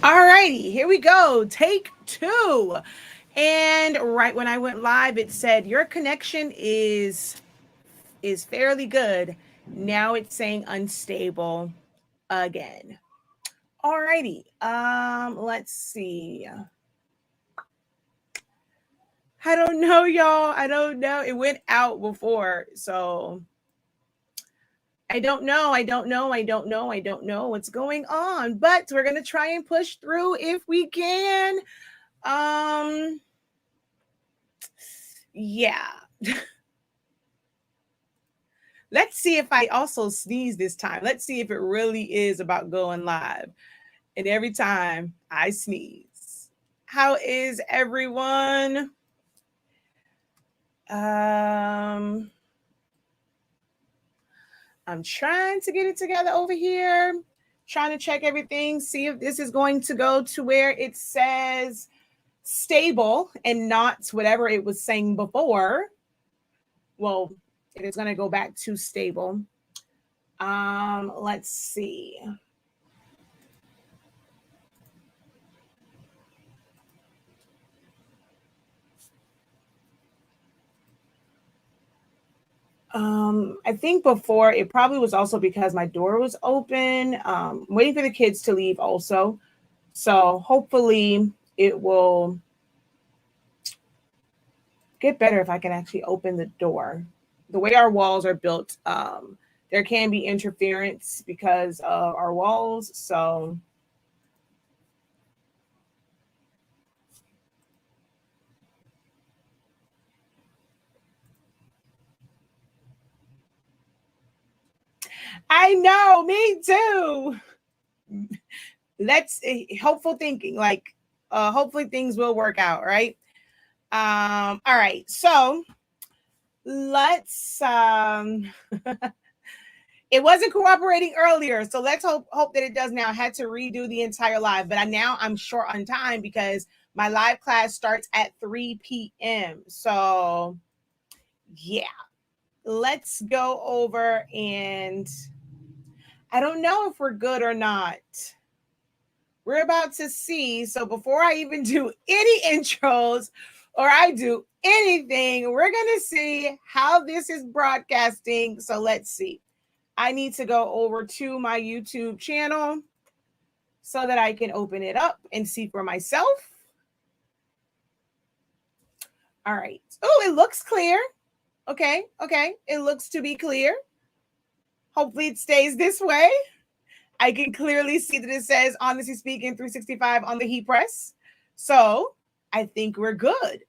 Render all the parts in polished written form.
All righty, here we go. Take two. And right when I went live, it said your connection is fairly good. Now it's saying unstable again. All righty. Let's see. I don't know, y'all. I don't know. It went out before, so I don't know. I don't know. I don't know. I don't know what's going on, but we're going to try and push through if we can. Yeah. Let's see if I also sneeze this time. Let's see if it really is about going live. And every time I sneeze. How is everyone? I'm trying to get it together over here. Trying to check everything, see if this is going to go to where it says stable and not whatever it was saying before. Well, it is going to go back to stable. Let's see. I think before it probably was also because my door was open. I'm waiting for the kids to leave also. So hopefully it will get better if I can actually open the door. The way our walls are built, there can be interference because of our walls. So I know, me too. Let's hopeful thinking, like hopefully things will work out, right? All right, so let's it wasn't cooperating earlier, so let's hope that it does now. I had to redo the entire live, but I'm short on time because my live class starts at 3 p.m. So yeah, let's go over, and I don't know if we're good or not. We're about to see. So before I even do any intros or I do anything, we're going to see how this is broadcasting. So let's see. I need to go over to my YouTube channel so that I can open it up and see for myself. All right. Oh, it looks clear. Okay. It looks to be clear. Hopefully it stays this way. I can clearly see that it says Honestly Speaking 365 on the heat press. So I think we're good.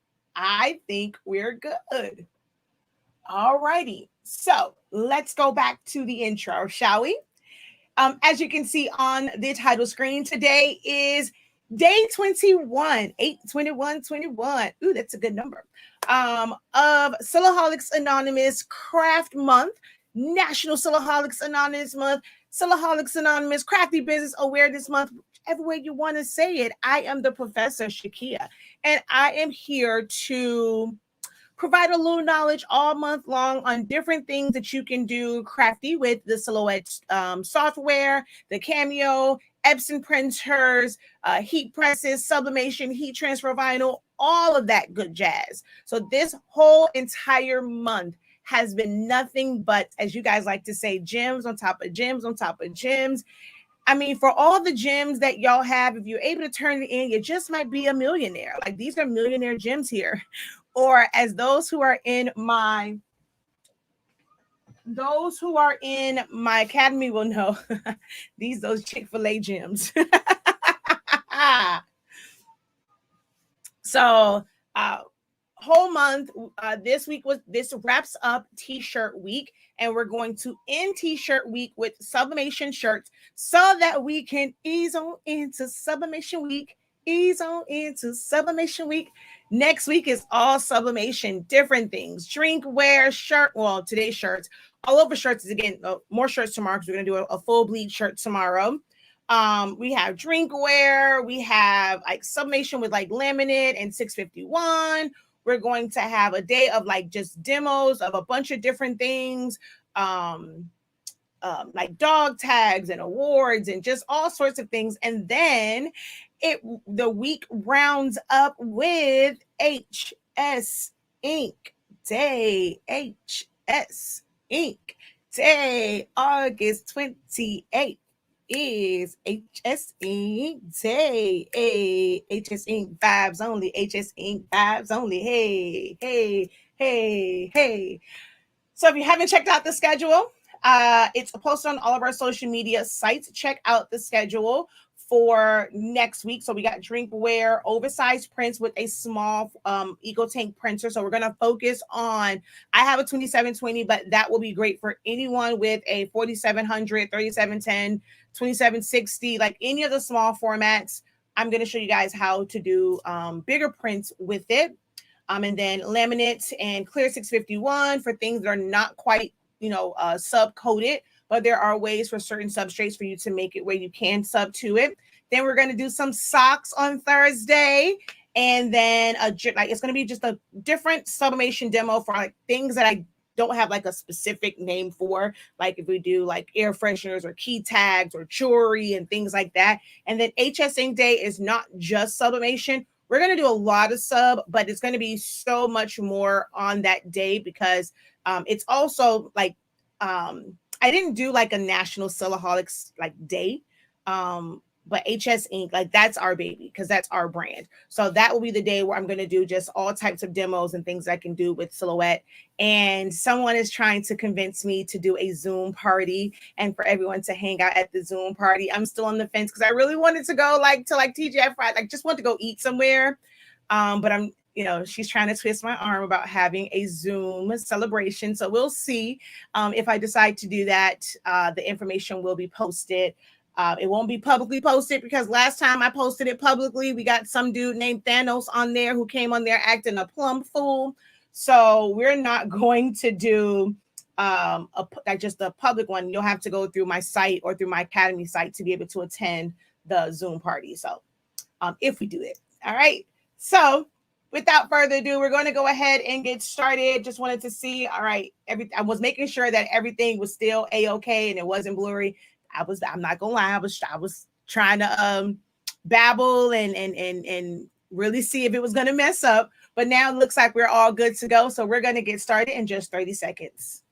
All righty. So let's go back to the intro, shall we? As you can see on the title screen, today is day 21, 8/21/21. Ooh, that's a good number. Of Silaholics Anonymous Craft Month, National Silaholics Anonymous Month, Silaholics Anonymous Crafty Business Awareness Month, whichever way you want to say it. I am the Professor Shakia, and I am here to provide a little knowledge all month long on different things that you can do crafty with the Silhouette software, the Cameo, Epson printers, heat presses, sublimation, heat transfer vinyl, all of that good jazz. So this whole entire month has been nothing but, as you guys like to say, gems on top of gems on top of gems. I mean, for all the gems that y'all have, if you're able to turn it in, you just might be a millionaire. Like, these are millionaire gems here. Or as those who are in my academy will know, those Chick-fil-A gems. So whole month, this wraps up t-shirt week, and we're going to end t-shirt week with sublimation shirts so that we can ease on into sublimation week. Next week is all sublimation, different things, drinkware, shirt. Well, today's shirts, all over shirts is again more shirts tomorrow because we're gonna do a full bleed shirt tomorrow. We have drinkware, we have like sublimation with like laminate and 651. We're going to have a day of like just demos of a bunch of different things, like dog tags and awards and just all sorts of things. And then the week rounds up with HS Ink Day. HS Ink Day. August 28th is HS Ink Day. Hey, HS Ink vibes only. HS Ink vibes only. Hey, hey, hey, hey. So if you haven't checked out the schedule, it's posted on all of our social media sites. Check out the schedule for next week. So we got drinkware, oversized prints with a small Eco Tank printer. So we're going to focus on, I have a 2720, but that will be great for anyone with a 4700, 3710, 2760, like any of the small formats. I'm going to show you guys how to do bigger prints with it. And then laminates and clear 651 for things that are not quite, sub-coated, but there are ways for certain substrates for you to make it where you can sub to it. Then we're going to do some socks on Thursday. And then it's going to be just a different sublimation demo for like things that I don't have like a specific name for, like if we do like air fresheners or key tags or jewelry and things like that. And then HS Ink Day is not just sublimation. We're going to do a lot of sub, but it's going to be so much more on that day because it's also like, I didn't do like a national Silaholics like day, but HS Ink, like that's our baby because that's our brand. So that will be the day where I'm going to do just all types of demos and things I can do with Silhouette. And someone is trying to convince me to do a Zoom party and for everyone to hang out at the Zoom party. I'm still on the fence because I really wanted to go to TGI Fridays. I just want to go eat somewhere. But I'm, she's trying to twist my arm about having a Zoom celebration. So we'll see if I decide to do that. The information will be posted. It won't be publicly posted because last time I posted it publicly, we got some dude named Thanos on there who came on there acting a plumb fool. So we're not going to do just a public one. You'll have to go through my site or through my Academy site to be able to attend the Zoom party. So if we do it. All right. So without further ado, we're going to go ahead and get started. Just wanted to see. All right. I was making sure that everything was still A-okay and it wasn't blurry. I'm not gonna lie, I was trying to babble and really see if it was gonna mess up, but now it looks like we're all good to go. So we're gonna get started in just 30 seconds.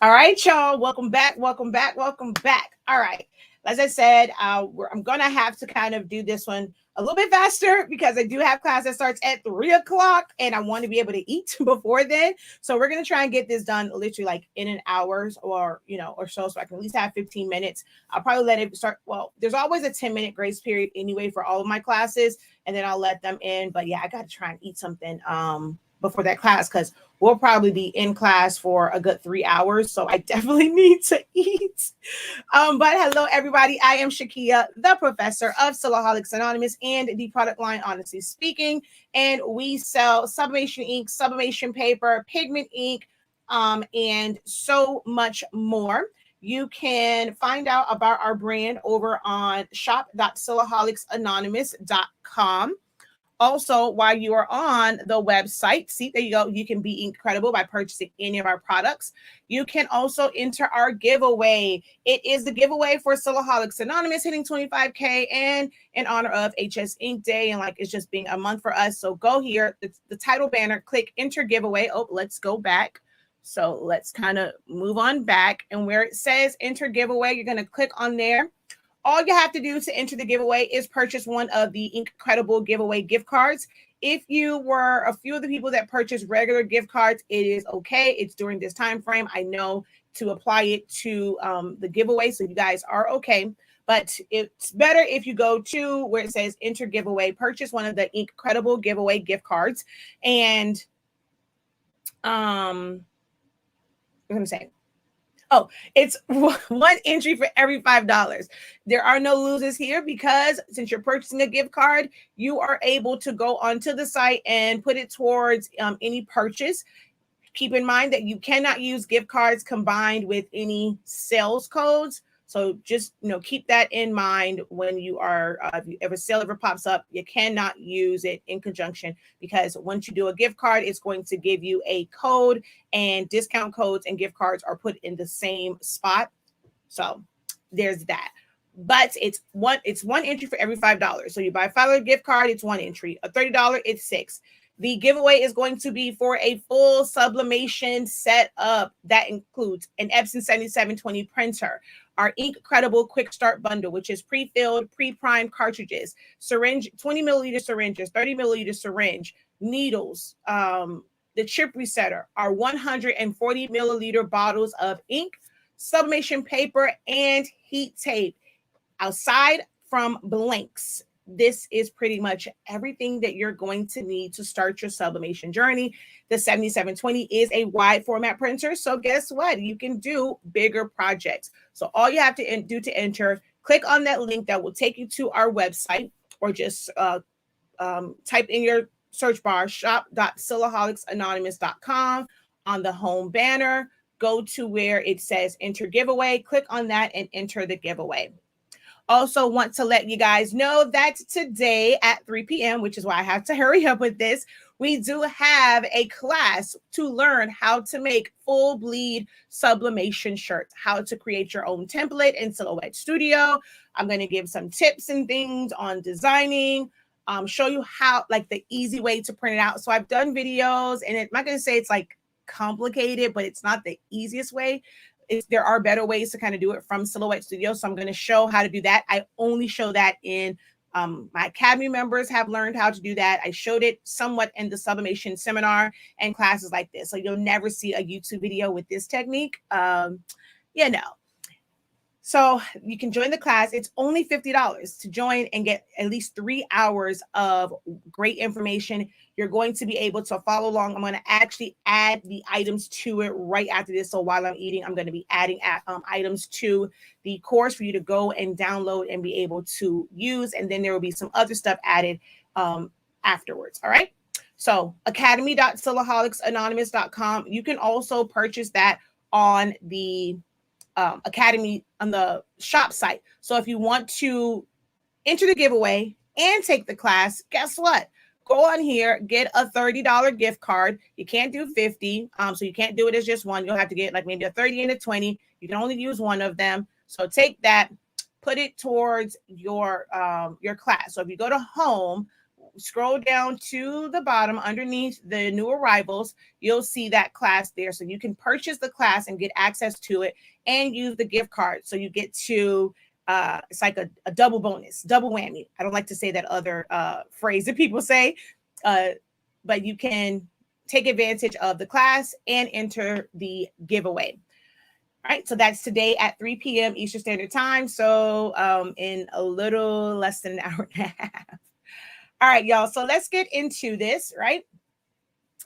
All right, y'all. Welcome back. Welcome back. Welcome back. All right. As I said, I'm going to have to kind of do this one a little bit faster because I do have class that starts at 3 o'clock and I want to be able to eat before then. So we're going to try and get this done literally like in an hour or so I can at least have 15 minutes. I'll probably let it start. Well, there's always a 10-minute grace period anyway for all of my classes, and then I'll let them in. But yeah, I got to try and eat something before that class because we'll probably be in class for a good 3 hours. So I definitely need to eat. But hello, everybody. I am Shakia, the professor of Silaholics Anonymous and the product line, Honestly Speaking. And we sell sublimation ink, sublimation paper, pigment ink, and so much more. You can find out about our brand over on shop.silaholics.anonymous.com. Also, while you are on the website, see, there you go. You can be incredible by purchasing any of our products. You can also enter our giveaway. It is the giveaway for Silaholics Anonymous hitting 25K and in honor of HS Ink Day. And like, it's just being a month for us. So go here, the title banner, click enter giveaway. Oh, let's go back. So let's kind of move on back. And where it says enter giveaway, you're going to click on there. All you have to do to enter the giveaway is purchase one of the INKCREDIBLE giveaway gift cards. If you were a few of the people that purchase regular gift cards, it is okay. It's during this time frame. I know to apply it to the giveaway, so you guys are okay. But it's better if you go to where it says enter giveaway, purchase one of the INKCREDIBLE giveaway gift cards. And I'm going to say, Oh, it's one entry for every $5. There are no losers here because since you're purchasing a gift card, you are able to go onto the site and put it towards any purchase. Keep in mind that you cannot use gift cards combined with any sales codes. So just keep that in mind when you are if a sale ever pops up, you cannot use it in conjunction, because once you do a gift card, it's going to give you a code, and discount codes and gift cards are put in the same spot. So there's that. But it's one entry for every $5. So you buy a $5 gift card, it's one entry. A $30, it's 6. The giveaway is going to be for a full sublimation setup that includes an Epson 7720 printer, our INKCREDIBLE Quick Start Bundle, which is pre-filled, pre-primed cartridges, syringe, 20 milliliter syringes, 30 milliliter syringe, needles, the chip resetter, our 140 milliliter bottles of ink, sublimation paper, and heat tape. Outside from blanks, this is pretty much everything that you're going to need to start your sublimation journey. The 7720 is a wide format printer, so guess what? You can do bigger projects. So all you have to do to enter, click on that link that will take you to our website, or just type in your search bar shop.silaholics.com on the home banner. Go to where it says enter giveaway, click on that and enter the giveaway. Also want to let you guys know that today at 3 p.m., which is why I have to hurry up with this, we do have a class to learn how to make full bleed sublimation shirts, how to create your own template in Silhouette Studio. I'm going to give some tips and things on designing, show you how, like, the easy way to print it out. So I've done videos, and I'm not going to say it's like complicated, but it's not the easiest way. There are better ways to kind of do it from Silhouette Studio. So I'm going to show how to do that. I only show that in my Academy members have learned how to do that. I showed it somewhat in the sublimation seminar and classes like this. So you'll never see a YouTube video with this technique. So you can join the class. It's only $50 to join and get at least 3 hours of great information. You're going to be able to follow along. I'm going to actually add the items to it right after this. So while I'm eating, I'm going to be adding items to the course for you to go and download and be able to use. And then there will be some other stuff added afterwards. All right. So academy.silaholics.anonymous.com. You can also purchase that on the Academy on the shop site. So if you want to enter the giveaway and take the class, guess what? Go on here, get a $30 gift card. You can't do 50, so you can't do it as just one. You'll have to get like maybe a 30 and a 20. You can only use one of them. So take that, put it towards your class. So if you go to home, scroll down to the bottom underneath the new arrivals, you'll see that class there. So you can purchase the class and get access to it and use the gift card. So you get to, it's like a double bonus, double whammy. I don't like to say that other phrase that people say, but you can take advantage of the class and enter the giveaway. All right, so that's today at 3 p.m. Eastern Standard Time. So in a little less than an hour and a half. All right, y'all. So let's get into this, right?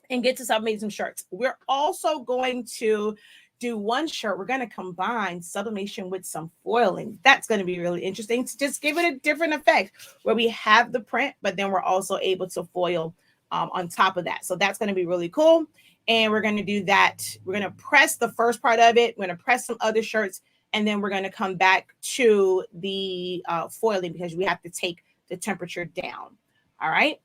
And get to sublimation shirts. We're also going to do one shirt. We're going to combine sublimation with some foiling. That's going to be really interesting to just give it a different effect where we have the print, but then we're also able to foil on top of that. So that's going to be really cool. And we're going to do that. We're going to press the first part of it. We're going to press some other shirts, and then we're going to come back to the foiling because we have to take the temperature down. All right.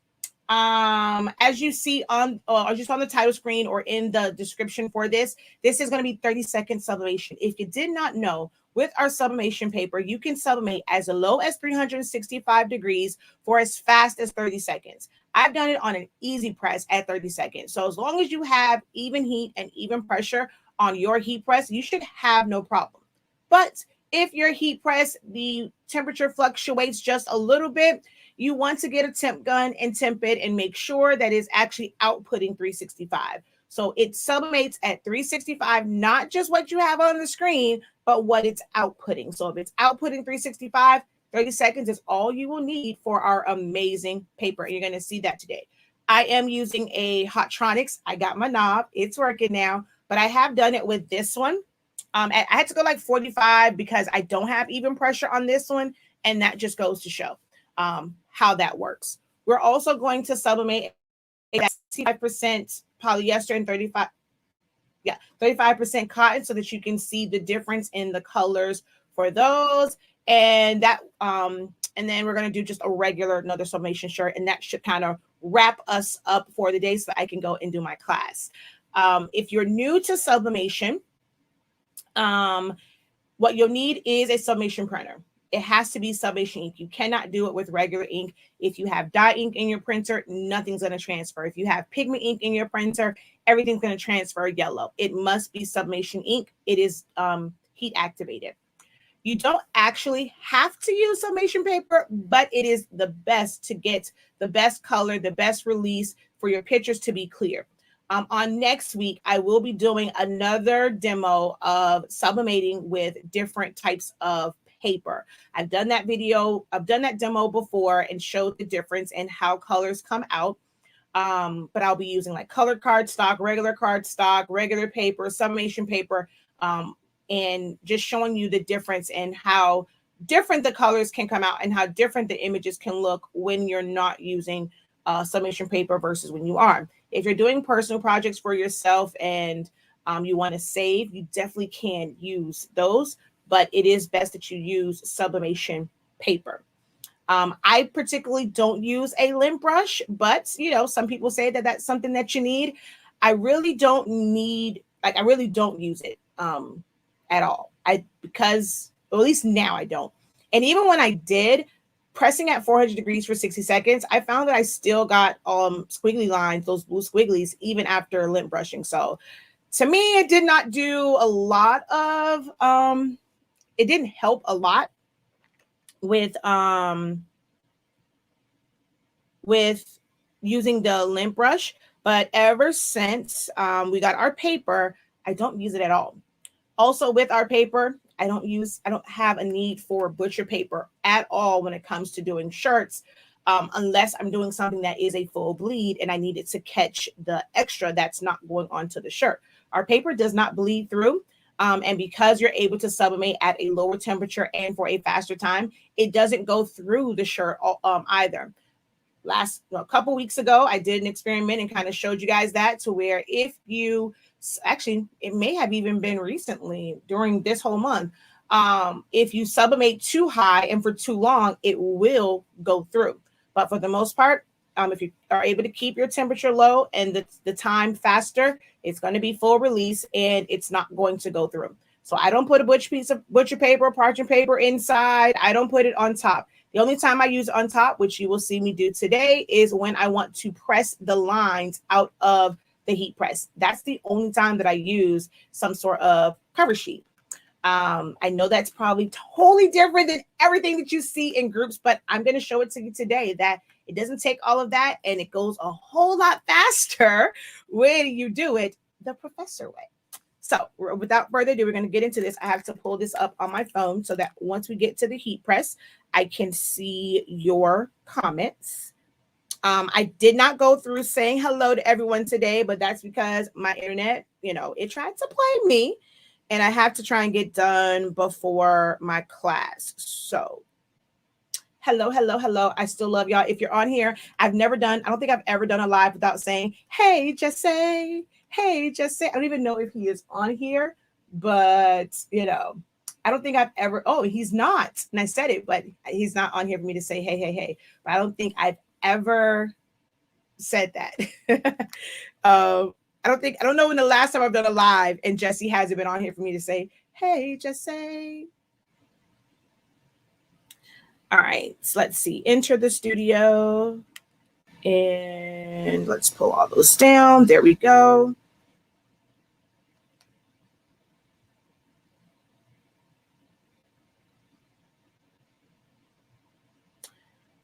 As you see on, or just on the title screen or in the description for this is going to be 30-second sublimation. If you did not know, with our sublimation paper, you can sublimate as low as 365 degrees for as fast as 30 seconds. I've done it on an easy press at 30 seconds. So as long as you have even heat and even pressure on your heat press, you should have no problem. But if your heat press, the temperature fluctuates just a little bit, you want to get a temp gun and temp it and make sure that it's actually outputting 365. So it sublimates at 365, not just what you have on the screen, but what it's outputting. So if it's outputting 365, 30 seconds is all you will need for our amazing paper. And you're going to see that today. I am using a Hotronix. I got my knob. It's working now, but I have done it with this one. I had to go like 45 because I don't have even pressure on this one. And that just goes to show how that works. We're also going to sublimate 65% polyester and 35% cotton so that you can see the difference in the colors for those. And that and then we're going to do just another sublimation shirt, and that should kind of wrap us up for the day so I can go and do my class. If you're new to sublimation, what you'll need is a sublimation printer. It has to be sublimation ink. You cannot do it with regular ink. If you have dye ink in your printer, nothing's going to transfer. If you have pigment ink in your printer, everything's going to transfer yellow. It must be sublimation ink. It is heat activated. You don't actually have to use sublimation paper, but it is the best to get the best color, the best release for your pictures to be clear. On next week, I will be doing another demo of sublimating with different types of paper. I've done that demo before and showed the difference and how colors come out. But I'll be using like colored cardstock, regular paper, sublimation paper, and just showing you the difference and how different the colors can come out and how different the images can look when you're not using sublimation paper versus when you are. If you're doing personal projects for yourself and you want to save, you definitely can use those, but it is best that you use sublimation paper. I particularly don't use a lint brush, but some people say that that's something that you need. I really don't use it at all. Because at least now I don't. And even when I did, pressing at 400 degrees for 60 seconds, I found that I still got squiggly lines, those blue squigglies, even after lint brushing. So to me, it did not do a lot of, it didn't help a lot with using the lint brush. But ever since we got our paper, I don't use it at all. Also with our paper, I don't have a need for butcher paper at all when it comes to doing shirts, unless I'm doing something that is a full bleed and I need it to catch the extra that's not going onto the shirt. Our paper does not bleed through. And because you're able to sublimate at a lower temperature and for a faster time, it doesn't go through the shirt either. A couple weeks ago, I did an experiment and kind of showed you guys that, to where if you actually, it may have even been recently during this whole month, if you sublimate too high and for too long, it will go through. But for the most part, if you are able to keep your temperature low and the time faster, it's going to be full release and it's not going to go through. So I don't put a piece of butcher paper, parchment paper inside. I don't put it on top. The only time I use on top, which you will see me do today, is when I want to press the lines out of the heat press. That's the only time that I use some sort of cover sheet. I know that's probably totally different than everything that you see in groups, but I'm going to show it to you today that it doesn't take all of that and it goes a whole lot faster when you do it the professor way. So without further ado, we're going to get into this. I have to pull this up on my phone so that once we get to the heat press, I can see your comments. I did not go through saying hello to everyone today, but that's because my internet, it tried to play me and I have to try and get done before my class. So hello. I still love y'all. If you're on here, I don't think I've ever done a live without saying, hey, Jesse. Hey, Jesse. I don't even know if he is on here, but I don't think I've ever, he's not. And I said it, but he's not on here for me to say, hey. But I don't think I've ever said that. I don't know when the last time I've done a live and Jesse hasn't been on here for me to say, hey, Jesse. All right, so let's see. Enter the studio and let's pull all those down. There we go.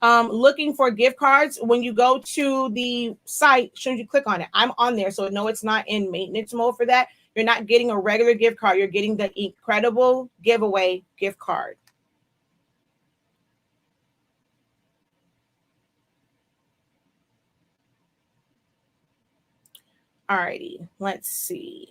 Looking for gift cards. When you go to the site, should you click on it? I'm on there, so no, it's not in maintenance mode for that. You're not getting a regular gift card. You're getting the INKCREDIBLE giveaway gift card. Alrighty, let's see.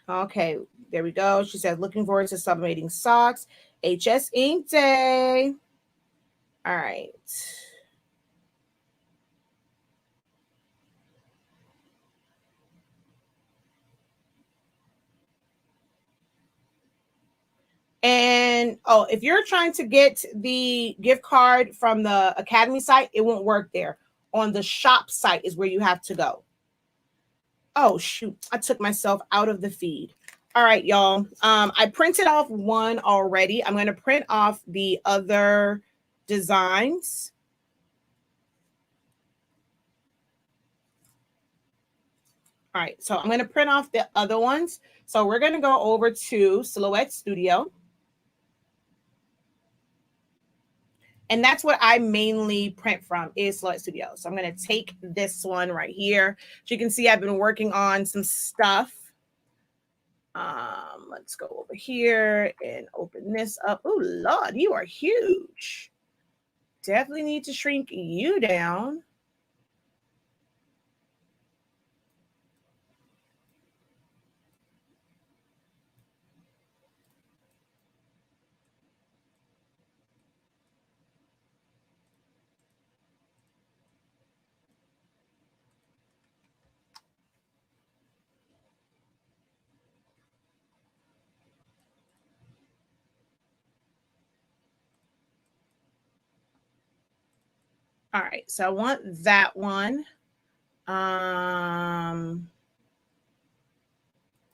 Okay, there we go. She said, looking forward to sublimating socks. HS Ink Day. All right. And oh, if you're trying to get the gift card from the Academy site, it won't work there. On the shop site is where you have to go. Oh, shoot. I took myself out of the feed. All right, y'all. I printed off one already. I'm going to print off the other designs. All right, so I'm going to print off the other ones. So we're going to go over to Silhouette Studio. And that's what I mainly print from is Silhouette Studio. So I'm going to take this one right here. As you can see, I've been working on some stuff. Let's go over here and open this up. Oh, Lord, you are huge. Definitely need to shrink you down. All right, so I want that one. I'm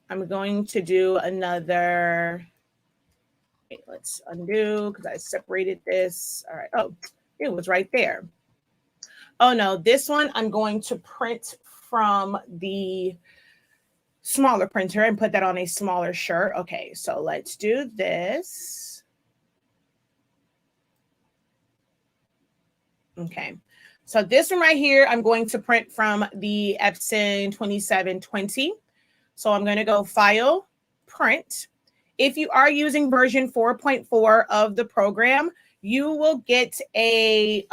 going to do another. Okay, let's undo because I separated this. All right. Oh, it was right there. Oh no, this one I'm going to print from the smaller printer and put that on a smaller shirt. Okay, so let's do this. Okay, so this one right here, I'm going to print from the Epson 2720. So I'm going to go File, Print. If you are using version 4.4 of the program, you will get a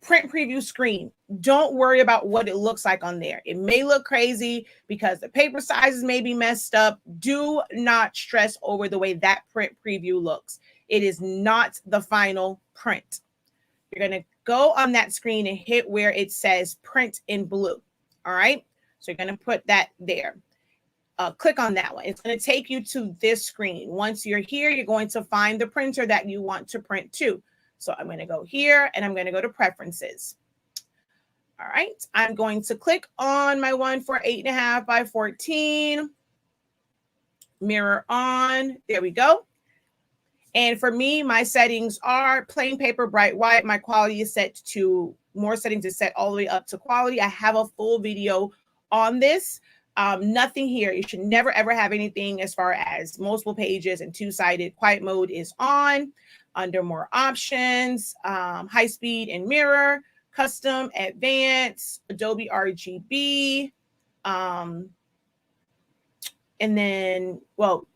print preview screen. Don't worry about what it looks like on there. It may look crazy because the paper sizes may be messed up. Do not stress over the way that print preview looks. It is not the final print. You're going to go on that screen and hit where it says print in blue. All right. So you're going to put that there. Click on that one. It's going to take you to this screen. Once you're here, you're going to find the printer that you want to print to. So I'm going to go here and I'm going to go to preferences. All right. I'm going to click on my one for 8.5 by 14. Mirror on. There we go. And for me, my settings are plain paper, bright white. My quality is set to more settings is set all the way up to quality. I have a full video on this. Nothing here. You should never, ever have anything as far as multiple pages and two-sided. Quiet mode is on. Under more options, high speed and mirror, custom, advanced, Adobe RGB. And then, well,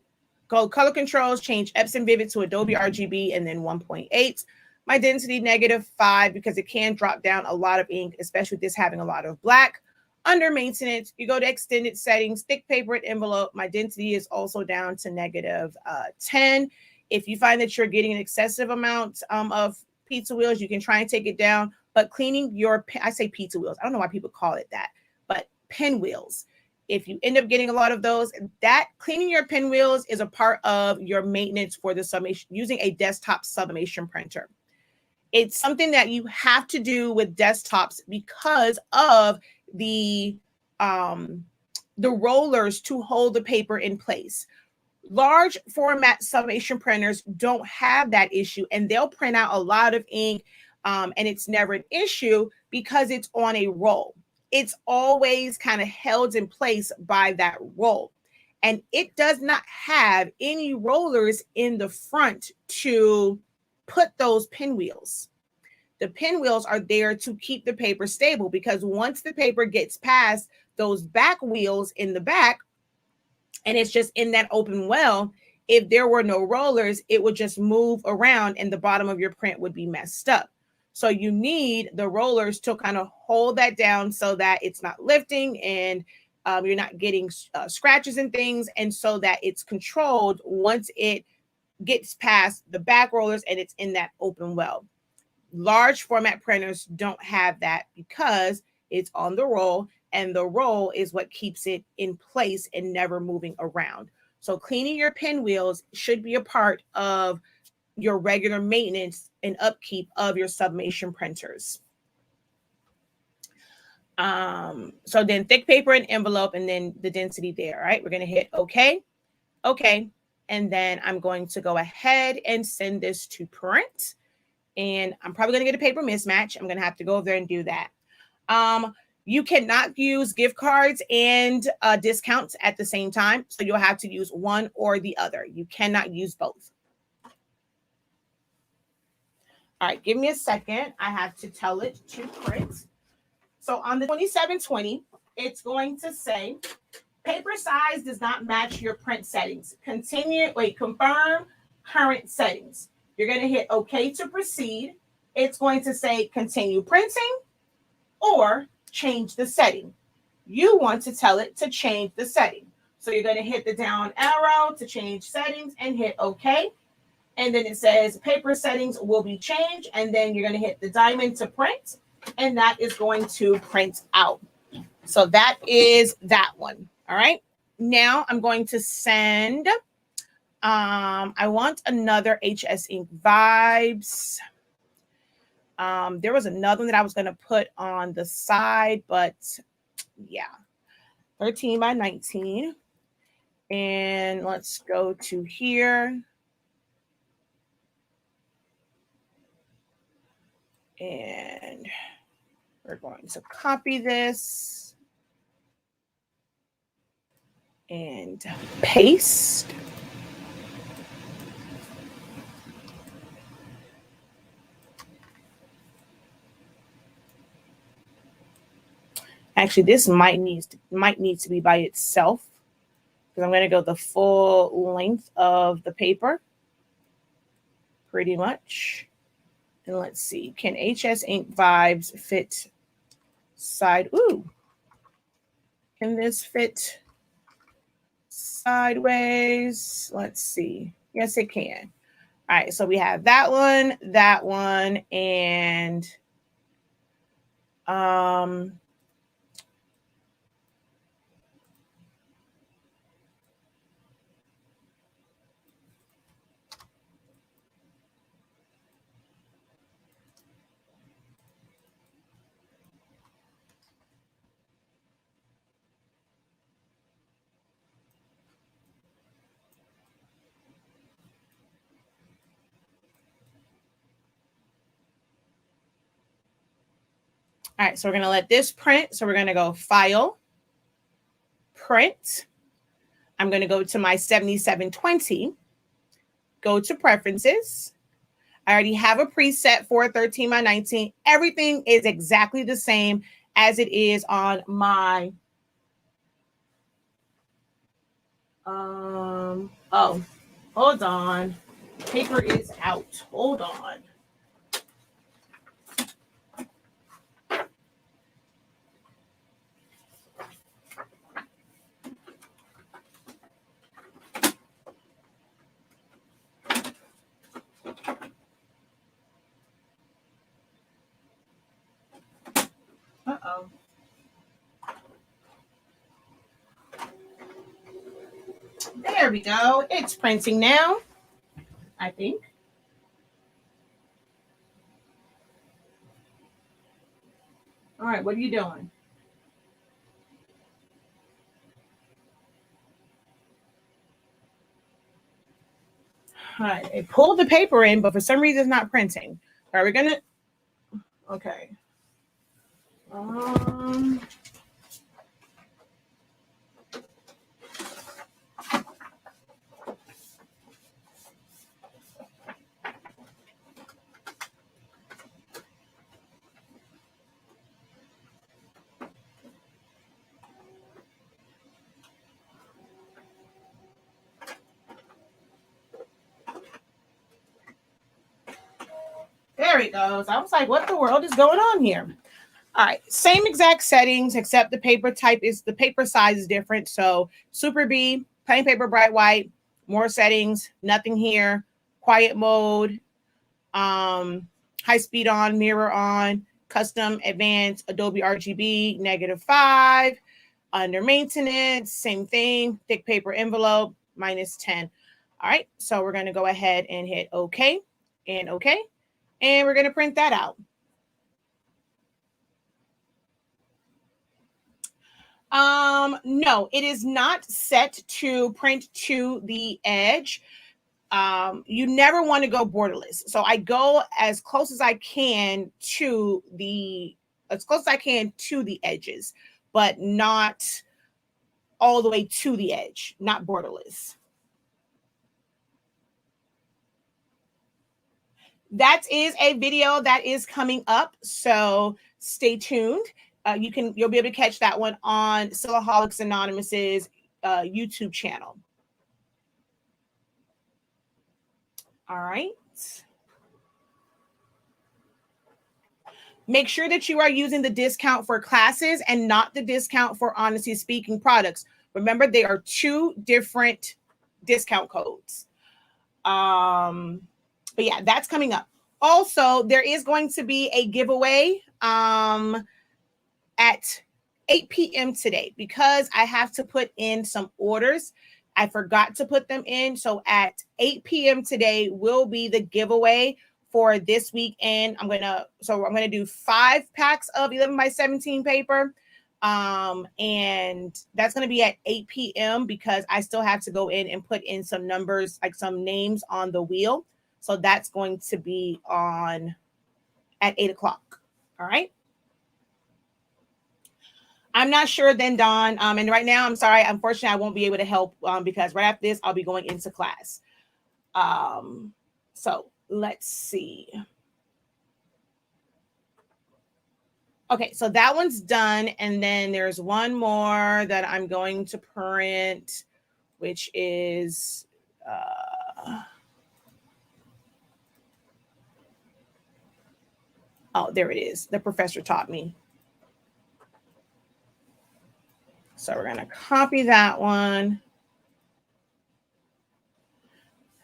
go color controls, change Epson Vivid to Adobe RGB, and then 1.8. My density -5 because it can drop down a lot of ink, especially with this having a lot of black. Under maintenance, you go to extended settings, thick paper and envelope. My density is also down to -10. If you find that you're getting an excessive amount of pizza wheels, you can try and take it down. But cleaning your, I say pizza wheels. I don't know why people call it that, but pinwheels. If you end up getting a lot of those, that cleaning your pinwheels is a part of your maintenance for the sublimation using a desktop sublimation printer. It's something that you have to do with desktops because of the rollers to hold the paper in place. Large format sublimation printers don't have that issue, and they'll print out a lot of ink, and it's never an issue because it's on a roll. It's always kind of held in place by that roll. And it does not have any rollers in the front to put those pinwheels. The pinwheels are there to keep the paper stable because once the paper gets past those back wheels in the back, and it's just in that open well, if there were no rollers, it would just move around and the bottom of your print would be messed up. So you need the rollers to kind of hold that down so that it's not lifting and you're not getting scratches and things, and so that it's controlled once it gets past the back rollers and it's in that open weld. Large format printers don't have that because it's on the roll, and the roll is what keeps it in place and never moving around. So cleaning your pinwheels should be a part of your regular maintenance and upkeep of your sublimation printers. So then thick paper and envelope, and then the density there. All right, we're going to hit okay. Okay. And then I'm going to go ahead and send this to print. And I'm probably going to get a paper mismatch. I'm going to have to go over there and do that. You cannot use gift cards and discounts at the same time. So you'll have to use one or the other. You cannot use both. All right, give me a second. I have to tell it to print. So on the 2720, it's going to say paper size does not match your print settings. Confirm current settings. You're going to hit OK to proceed. It's going to say continue printing or change the setting. You want to tell it to change the setting. So you're going to hit the down arrow to change settings and hit OK. And then it says paper settings will be changed. And then you're going to hit the diamond to print. And that is going to print out. So that is that one. All right. Now I'm going to send, I want another HS Ink Vibes. There was another one that I was going to put on the side, but yeah, 13 by 19. And let's go to here. And we're going to copy this and paste. Actually, this might need to be by itself because I'm going to go the full length of the paper, pretty much. And let's see, can HS Ink Vibes fit side? Ooh, can this fit sideways? Let's see. Yes, it can. All right, so we have that one, and all right, so we're going to let this print. So we're going to go File, Print. I'm going to go to my 7720, go to Preferences. I already have a preset for 13 by 19. Everything is exactly the same as it is on my, oh, hold on. Paper is out. Hold on. Uh-oh. There we go. It's printing now, I think. All right, what are you doing? All right, it pulled the paper in, but for some reason it's not printing. All right, we're gonna, okay. There There it goes. I was like, what the world is going on here? All right, same exact settings, except the paper size is different. So Super B, plain paper, bright white, more settings, nothing here, quiet mode, high speed on, mirror on, custom, advanced, Adobe RGB, -5, under maintenance, same thing, thick paper envelope, -10. All right, so we're gonna go ahead and hit OK and OK, and we're gonna print that out. No, it is not set to print to the edge. You never want to go borderless. So I go as close as I can to the edges, but not all the way to the edge, not borderless. That is a video that is coming up, so stay tuned. You'll be able to catch that one on Silaholics Anonymous's YouTube channel. All right. Make sure that you are using the discount for classes and not the discount for Honestly Speaking products. Remember, they are two different discount codes. But yeah, that's coming up. Also, there is going to be a giveaway at 8 p.m. today because I have to put in some orders. I forgot to put them in. So at 8 p.m. today will be the giveaway for this week. And I'm going to do 5 packs of 11 by 17 paper. And that's going to be at 8 p.m. because I still have to go in and put in some numbers, like some names on the wheel. So that's going to be on at 8 o'clock. All right. I'm not sure then, Dawn. And right now, I'm sorry. Unfortunately, I won't be able to help because right after this, I'll be going into class. So let's see. Okay, so that one's done. And then there's one more that I'm going to print, which is... oh, there it is. The professor taught me. So we're going to copy that one.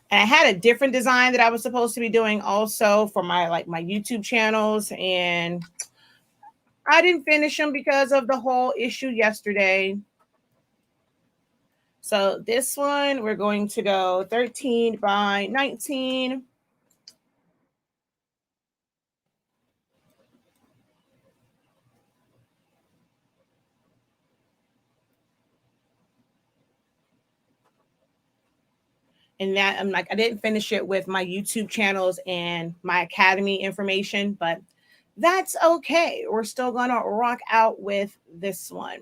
And I had a different design that I was supposed to be doing also for my YouTube channels. And I didn't finish them because of the whole issue yesterday. So this one, we're going to go 13 by 19. And that I didn't finish it with my YouTube channels and my academy information, but that's okay. We're still gonna rock out with this one.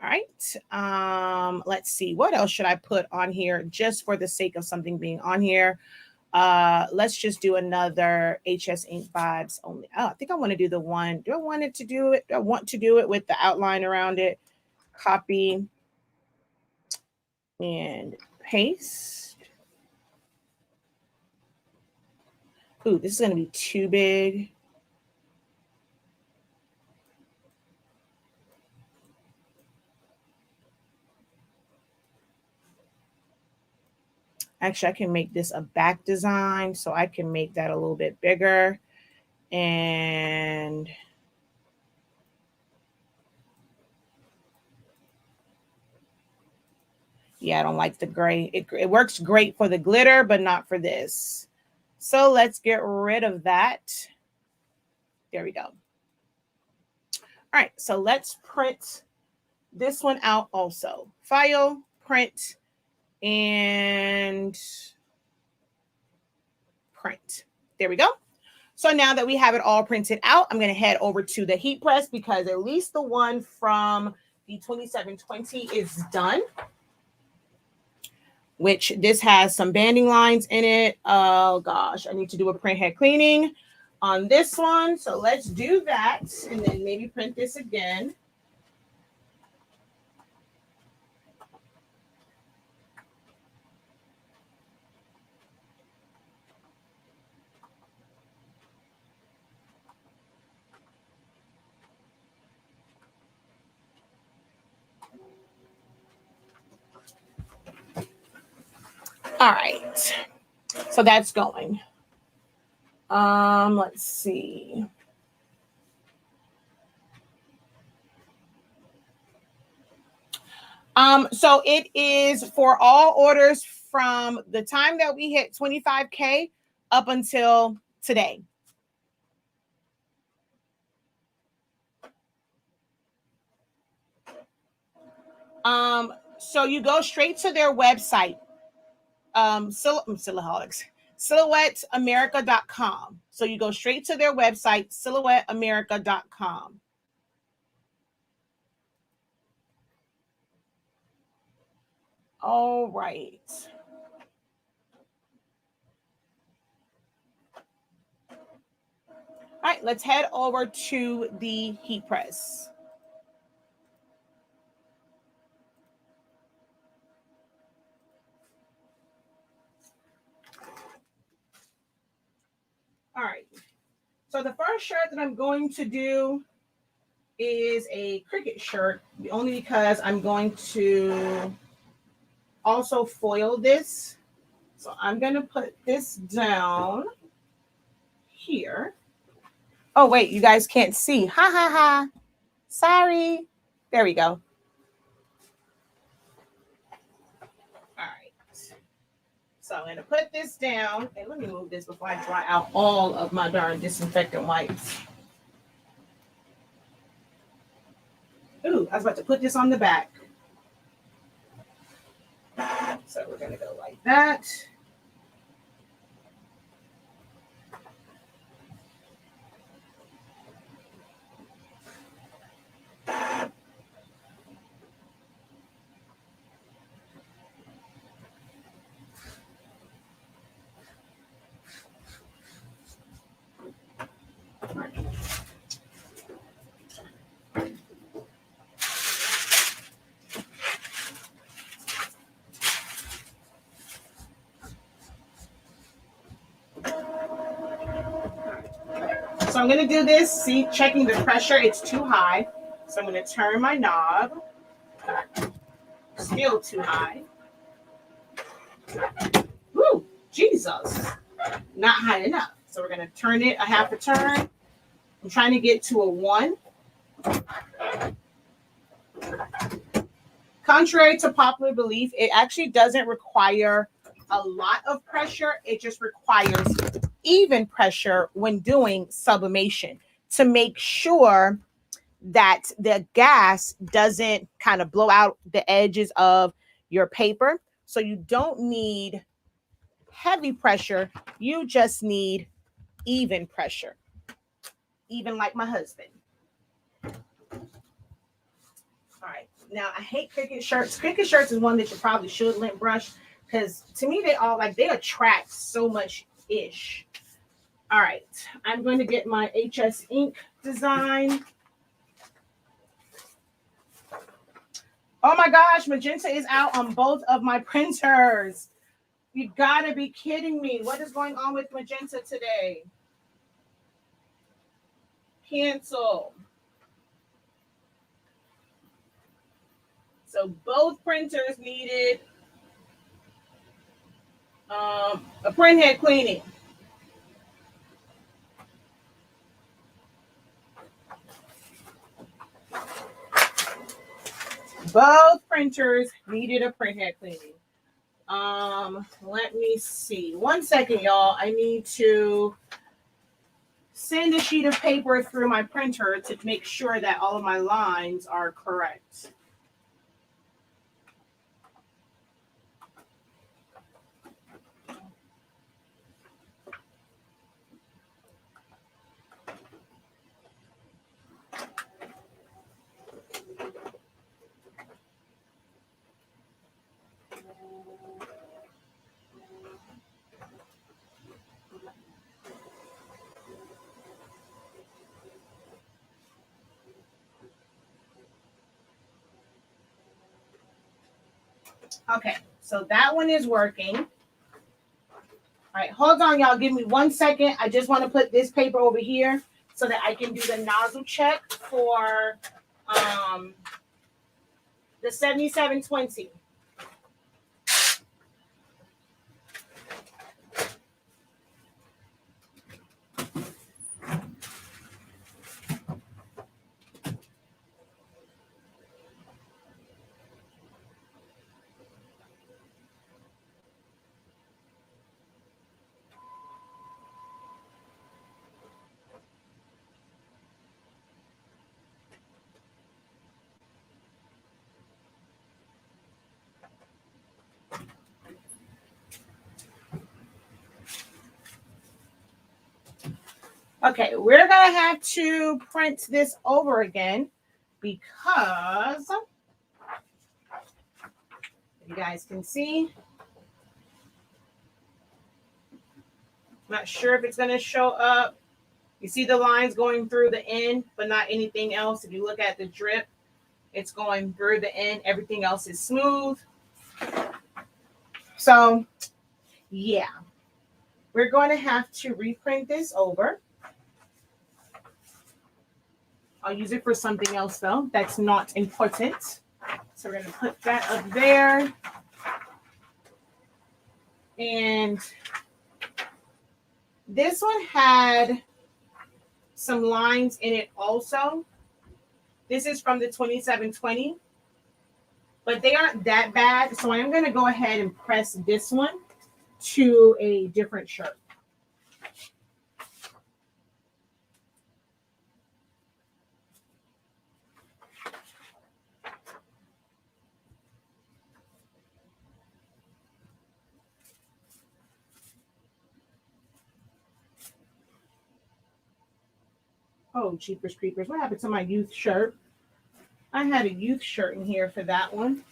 All right. Let's see. What else should I put on here just for the sake of something being on here? Let's just do another HS Ink Vibes only. Oh, I think I want to do the one. Do I want to do it? Do I want to do it with the outline around it? Copy and paste. Ooh, this is going to be too big. Actually, I can make this a back design, so I can make that a little bit bigger. And yeah, I don't like the gray. It works great for the glitter, but not for this. So let's get rid of that. There we go. All right, so let's print this one out also. File, print, and print. There we go. So now that we have it all printed out, I'm going to head over to the heat press because at least the one from the 2720 is done. Which this has some banding lines in it. Oh gosh, I need to do a print head cleaning on this one. So let's do that and then maybe print this again. All right. So that's going. Let's see. So it is for all orders from the time that we hit 25K up until today. So you go straight to their website, Silaholics, silhouetteamerica.com. So you go straight to their website, silhouetteamerica.com. All right. All right, let's head over to the heat press. All right. So the first shirt that I'm going to do is a Cricut shirt, only because I'm going to also foil this. So I'm going to put this down here. Oh, wait, you guys can't see. Ha, ha, ha. Sorry. There we go. All right. So I'm going to put this down. And let me move this before I dry out all of my darn disinfectant wipes. Ooh, I was about to put this on the back. So we're going to go like that. So I'm going to do this, see, checking the pressure. It's too high. So I'm going to turn my knob. Still too high. Woo, Jesus. Not high enough. So we're going to turn it a half a turn. I'm trying to get to a 1. Contrary to popular belief, it actually doesn't require a lot of pressure. It just requires even pressure when doing sublimation to make sure that the gas doesn't kind of blow out the edges of your paper. So you don't need heavy pressure. You just need even pressure, even like my husband. All right. Now, I hate Cricut shirts. Cricut shirts is one that you probably should lint brush because to me, they attract so much ish. All right. I'm going to get my HS ink design. Oh my gosh, magenta is out on both of my printers. You gotta be kidding me. What is going on with magenta today? Cancel. So both printers needed a printhead cleaning. Both printers needed a printhead cleaning. Let me see. 1 second, y'all. I need to send a sheet of paper through my printer to make sure that all of my lines are correct. Okay, so that one is working. All right, hold on, y'all. Give me 1 second. I just want to put this paper over here so that I can do the nozzle check for the 7720. Okay, we're gonna have to print this over again because you guys can see. Not sure if it's gonna show up. You see the lines going through the end, but not anything else. If you look at the drip, it's going through the end. Everything else is smooth. So, yeah, we're going to have to reprint this over. I'll use it for something else, though. That's not important. So we're going to put that up there. And this one had some lines in it also. This is from the 2720, but they aren't that bad. So I'm going to go ahead and press this one to a different shirt. Oh, Jeepers Creepers. What happened to my youth shirt? I had a youth shirt in here for that one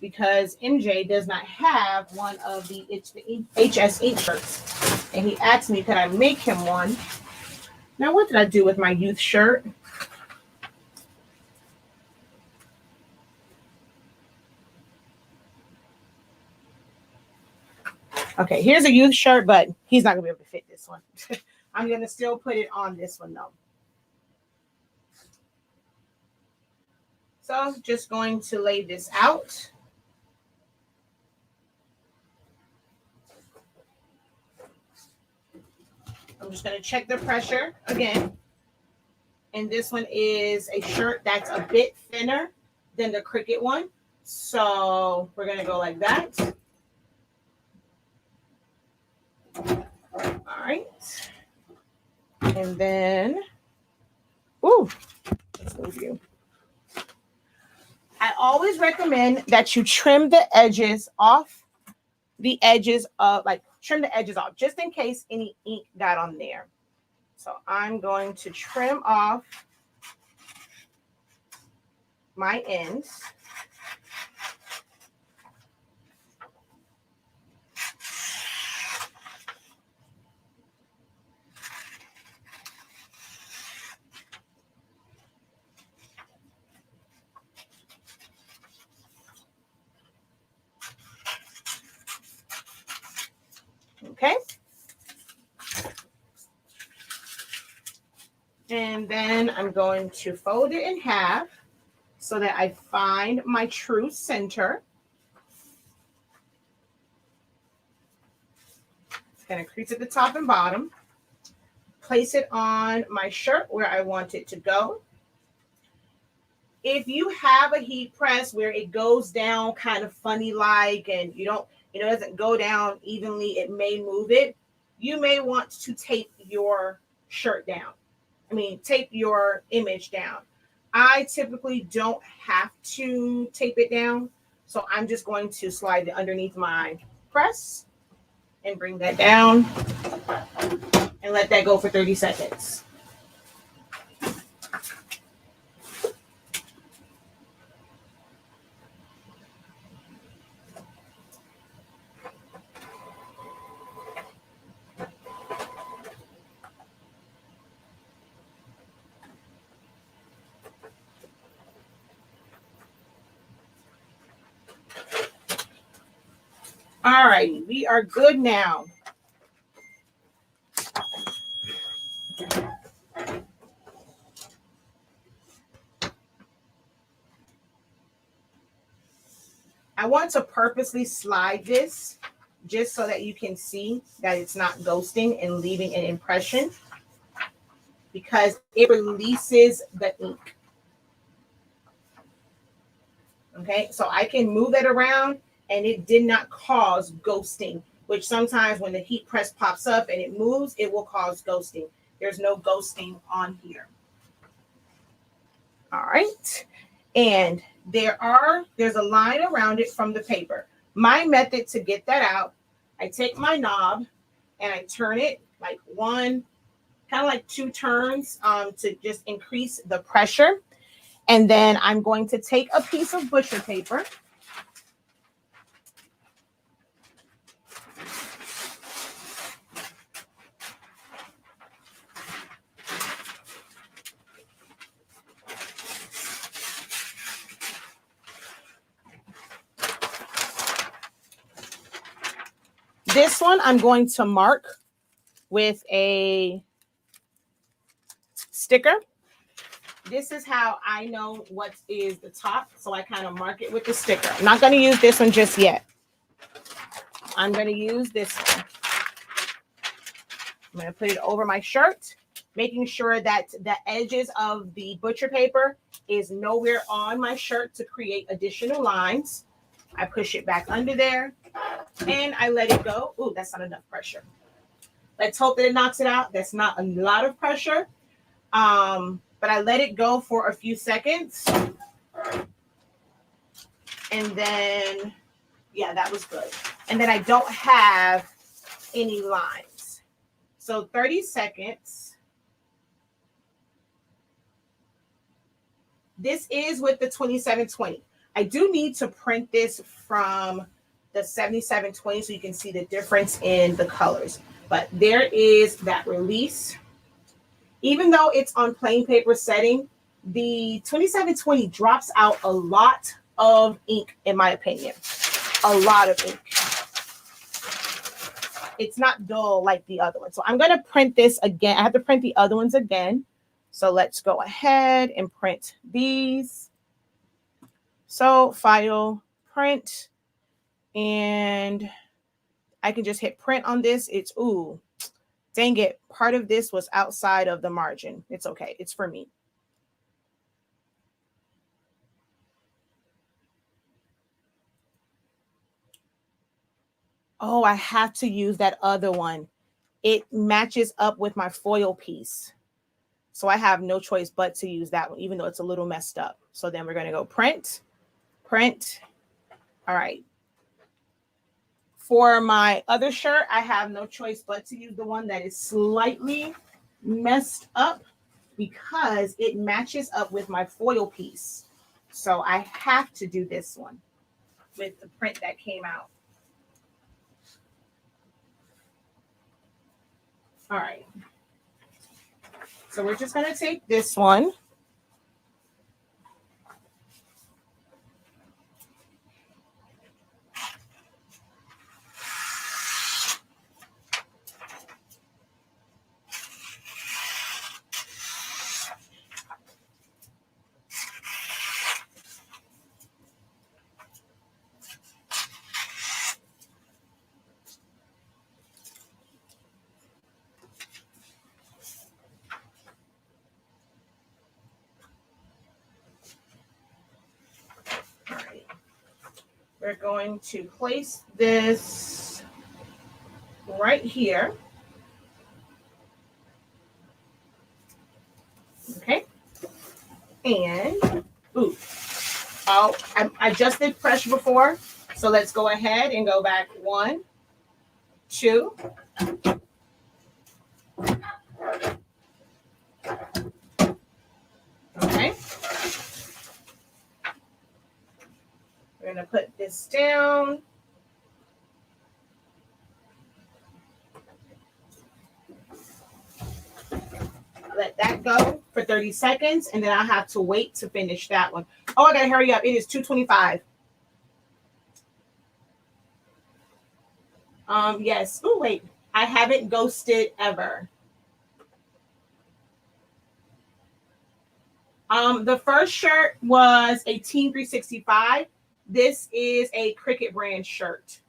because MJ does not have one of the HS Ink shirts. And he asked me, could I make him one? Now, what did I do with my youth shirt? Okay, here's a youth shirt, but he's not going to be able to fit this one. I'm going to still put it on this one, though. So just going to lay this out. I'm just going to check the pressure again. And this one is a shirt that's a bit thinner than the Cricut one. So we're going to go like that. All right. And then, ooh, let's move you. I always recommend that you trim the edges off, trim the edges off, just in case any ink got on there. So I'm going to trim off my ends. Okay. And then I'm going to fold it in half so that I find my true center. It's going to crease at the top and bottom. Place it on my shirt where I want it to go. If you have a heat press where it goes down kind of funny like and it doesn't go down evenly, it may move it. You may want to tape your shirt down. Tape your image down. I typically don't have to tape it down. So I'm just going to slide it underneath my press and bring that down and let that go for 30 seconds. All right, we are good now. I want to purposely slide this just so that you can see that it's not ghosting and leaving an impression because it releases the ink. Okay, so I can move it around and it did not cause ghosting, which sometimes when the heat press pops up and it moves, it will cause ghosting. There's no ghosting on here. All right. And there's a line around it from the paper. My method to get that out, I take my knob and I turn it like one, kind of like 2 turns to just increase the pressure. And then I'm going to take a piece of butcher paper. This one I'm going to mark with a sticker. This is how I know what is the top. So I kind of mark it with the sticker. I'm not going to use this one just yet. I'm going to use this one. I'm going to put it over my shirt, making sure that the edges of the butcher paper is nowhere on my shirt to create additional lines. I push it back under there and I let it go. Ooh, that's not enough pressure. Let's hope that it knocks it out. That's not a lot of pressure. But I let it go for a few seconds. And then, yeah, that was good. And then I don't have any lines. So 30 seconds. This is with the 2720. I do need to print this from the 7720 so you can see the difference in the colors. But there is that release. Even though it's on plain paper setting, the 2720 drops out a lot of ink, in my opinion. A lot of ink. It's not dull like the other one. So I'm going to print this again. I have to print the other ones again. So let's go ahead and print these. So file, print, and I can just hit print on this. It's, ooh, dang it. Part of this was outside of the margin. It's okay. It's for me. Oh, I have to use that other one. It matches up with my foil piece. So I have no choice but to use that one, even though it's a little messed up. So then we're going to go print, print. All right. For my other shirt, I have no choice but to use the one that is slightly messed up because it matches up with my foil piece. So I have to do this one with the print that came out. All right. So we're just going to take this one. We're going to place this right here. Okay. And, ooh, oh, I just did pressure before. So let's go ahead and go back 1, 2. Okay. We're going to put this down. Let that go for 30 seconds, and then I'll have to wait to finish that one. Oh, I got to hurry up. It is 2:25. Yes. Oh, wait. I haven't ghosted ever. The first shirt was a Team 365. This is a Cricut brand shirt.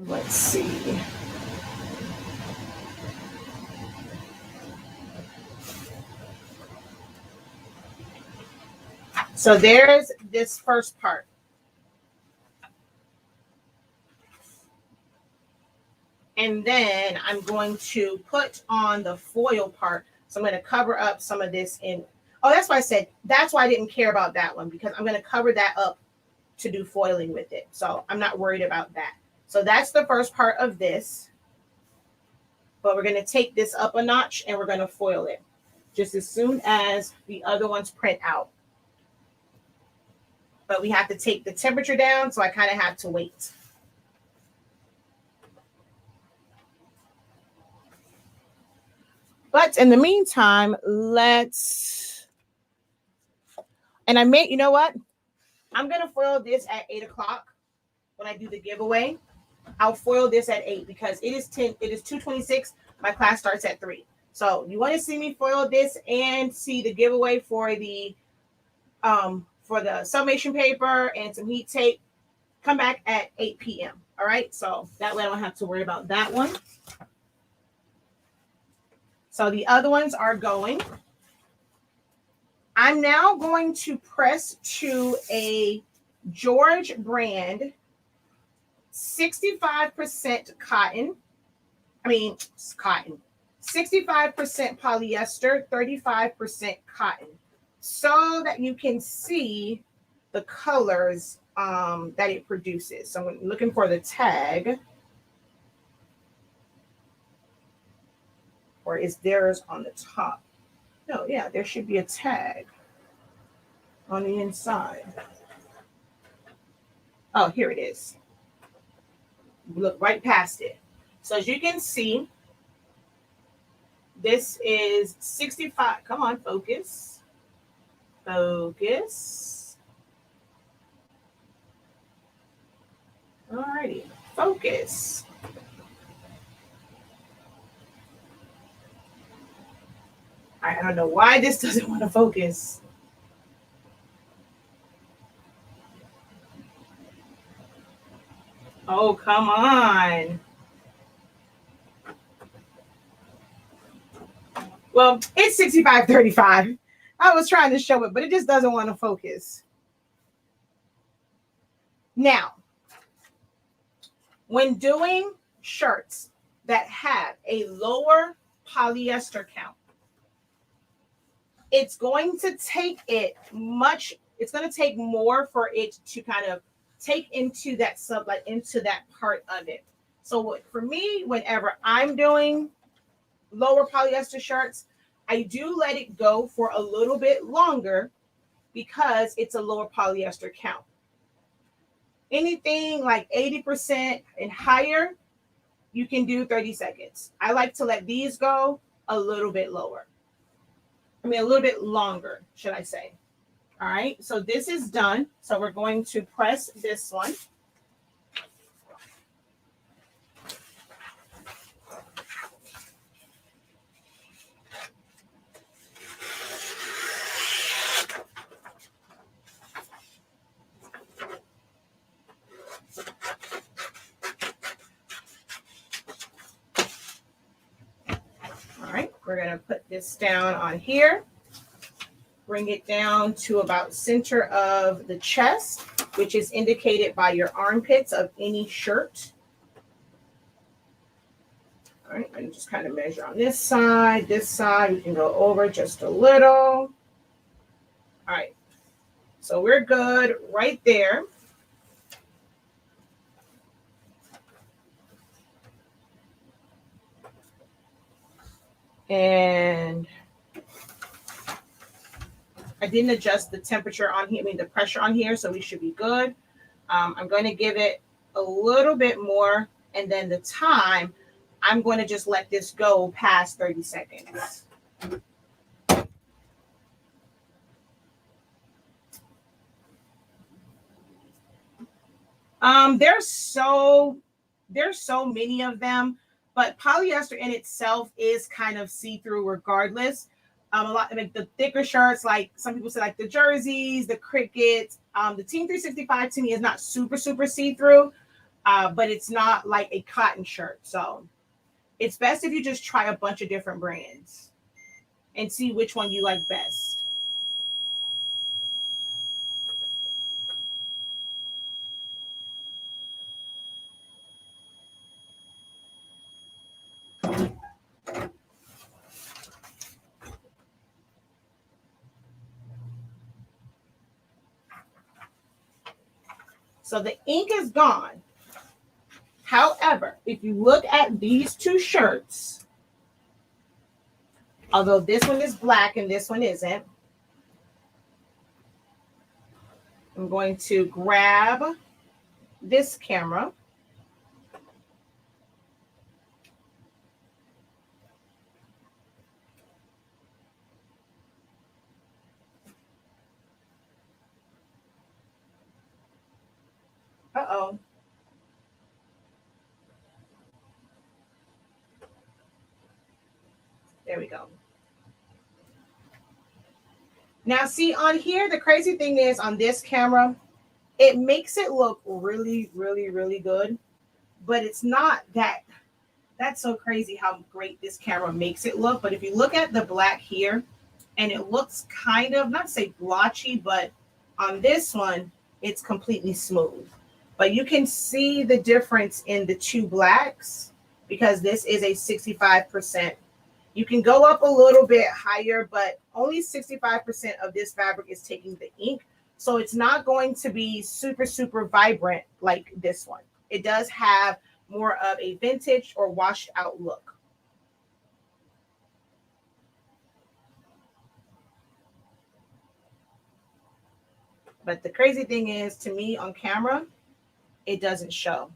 Let's see. So there's this first part. And then I'm going to put on the foil part. So I'm going to cover up some of this in. Oh, that's why I said, that's why I didn't care about that one, because I'm going to cover that up to do foiling with it. So I'm not worried about that. So that's the first part of this. But we're going to take this up a notch and we're going to foil it just as soon as the other ones print out. But we have to take the temperature down, so I kind of have to wait. But in the meantime, let's, and I may, you know what? I'm going to foil this at 8 o'clock when I do the giveaway. I'll foil this at 8 because it is 2:26. My class starts at 3. So you want to see me foil this and see the giveaway for the sublimation paper and some heat tape, come back at 8 p.m. All right. So that way I don't have to worry about that one. So the other ones are going. I'm now going to press to a George brand 65% cotton. I mean, it's cotton. 65% polyester, 35% cotton. So that you can see the colors that it produces. So I'm looking for the tag. Or is theirs on the top? No, yeah, there should be a tag on the inside. Oh, here it is. Look right past it. So as you can see, this is 65. Come on, focus. Focus. All righty, focus. I don't know why this doesn't want to focus. Oh, come on. Well, it's 65-35. I was trying to show it, but it just doesn't want to focus. Now, when doing shirts that have a lower polyester count, it's going to take it's going to take more for it to kind of take into that into that part of it. So for me, whenever I'm doing lower polyester shirts, I do let it go for a little bit longer because it's a lower polyester count. Anything like 80% and higher, you can do 30 seconds. I like to let these go a little bit lower. I mean, a little bit longer, should I say. All right, so this is done. So we're going to press this one. All right, we're going to put this down on here. Bring it down to about center of the chest, which is indicated by your armpits of any shirt. All right, and just kind of measure on this side. We can go over just a little. All right, so we're good right there. And I didn't adjust the temperature on here, the pressure on here, so we should be good. I'm going to give it a little bit more, and then the time, I'm going to just let this go past 30 seconds. There's so many of them, but polyester in itself is kind of see-through regardless. A lot like the thicker shirts, like some people say, like the jerseys, the Cricut, the Team 365 to me is not super see-through, but it's not like a cotton shirt. So it's best if you just try a bunch of different brands and see which one you like best. So the ink is gone. However, if you look at these two shirts, although this one is black and this one isn't, I'm going to grab this camera. Uh-oh. There we go. Now, see on here, the crazy thing is on this camera, it makes it look really, really, really good, but it's not that. That's so crazy how great this camera makes it look. But if you look at the black here, and it looks kind of, not to say blotchy, but on this one, it's completely smooth. But you can see the difference in the two blacks because this is a 65%. You can go up a little bit higher, but only 65% of this fabric is taking the ink. So it's not going to be super, super vibrant like this one. It does have more of a vintage or washed out look. But the crazy thing is, to me on camera, it doesn't show.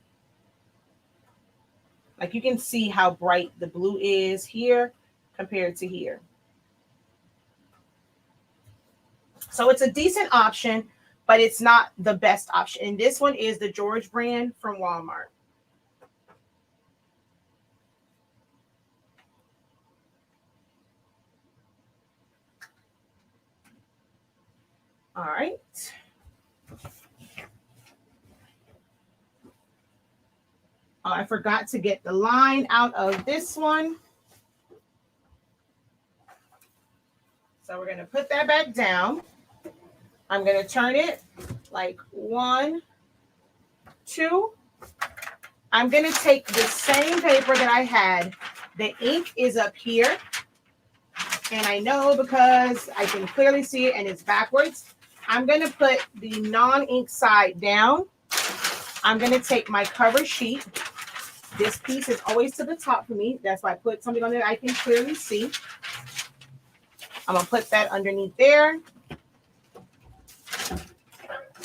Like you can see how bright the blue is here compared to here. So it's a decent option, but it's not the best option. And this one is the George brand from Walmart. All right. Oh, I forgot to get the line out of this one. So we're going to put that back down. I'm going to turn it like 1, 2. I'm going to take the same paper that I had. The ink is up here. And I know because I can clearly see it and it's backwards. I'm going to put the non-ink side down. I'm going to take my cover sheet. This piece is always to the top for me. That's why I put something on there I can clearly see. I'm going to put that underneath there.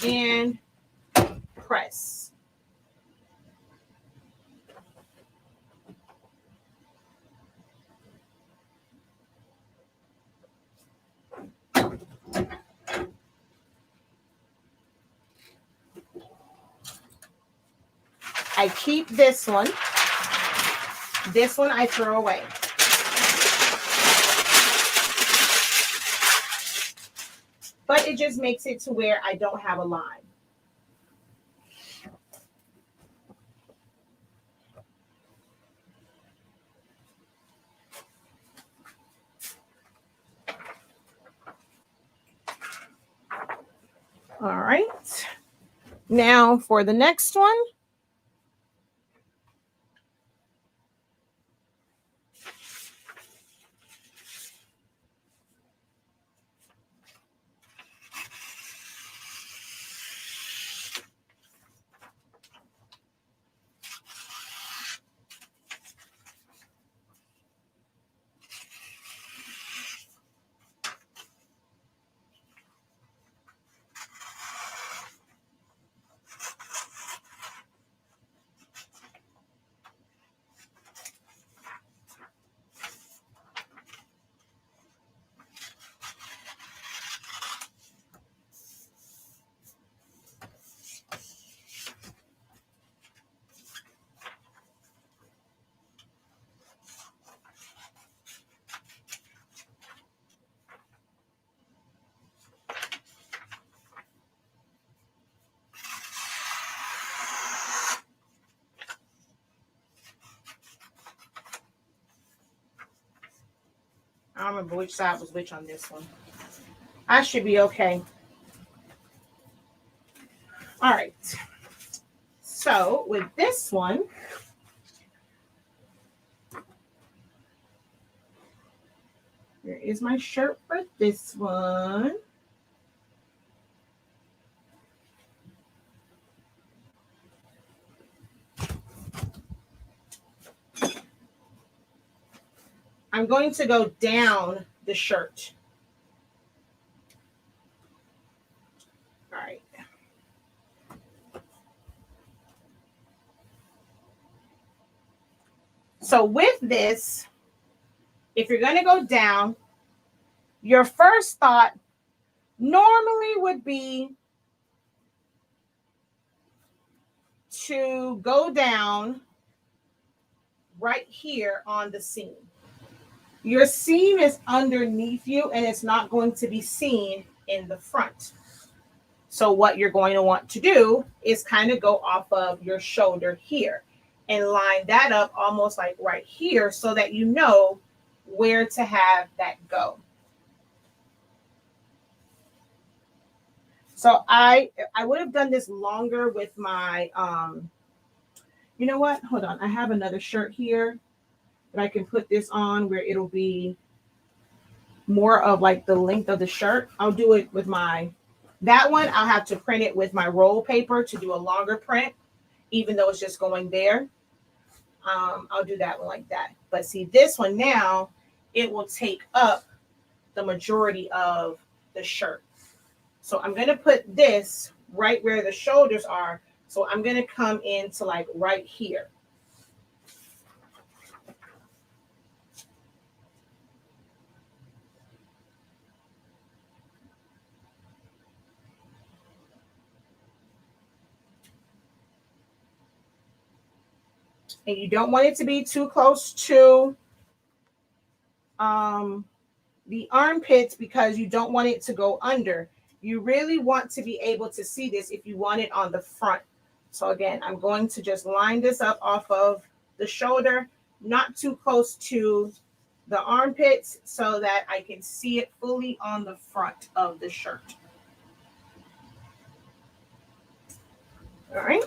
And press. I keep this one. This one I throw away. But it just makes it to where I don't have a line. All right. Now for the next one. I don't remember which side was which on this one. I should be okay. All right. So with this one, here is my shirt for this one. I'm going to go down the shirt. All right. So with this, if you're going to go down, your first thought normally would be to go down right here on the seam. Your seam is underneath you and it's not going to be seen in the front. So what you're going to want to do is kind of go off of your shoulder here and line that up almost like right here so that you know where to have that go. So I would have done this longer with my, you know what? Hold on. I have another shirt here that I can put this on where it'll be more of like the length of the shirt. I'll do it with that one. I'll have to print it with my roll paper to do a longer print, even though it's just going there. I'll do that one like that. But see, this one now, it will take up the majority of the shirt. So I'm going to put this right where the shoulders are. So I'm going to come into like right here. And you don't want it to be too close to the armpits because you don't want it to go under. You really want to be able to see this if you want it on the front. So again, I'm going to just line this up off of the shoulder, not too close to the armpits so that I can see it fully on the front of the shirt. All right.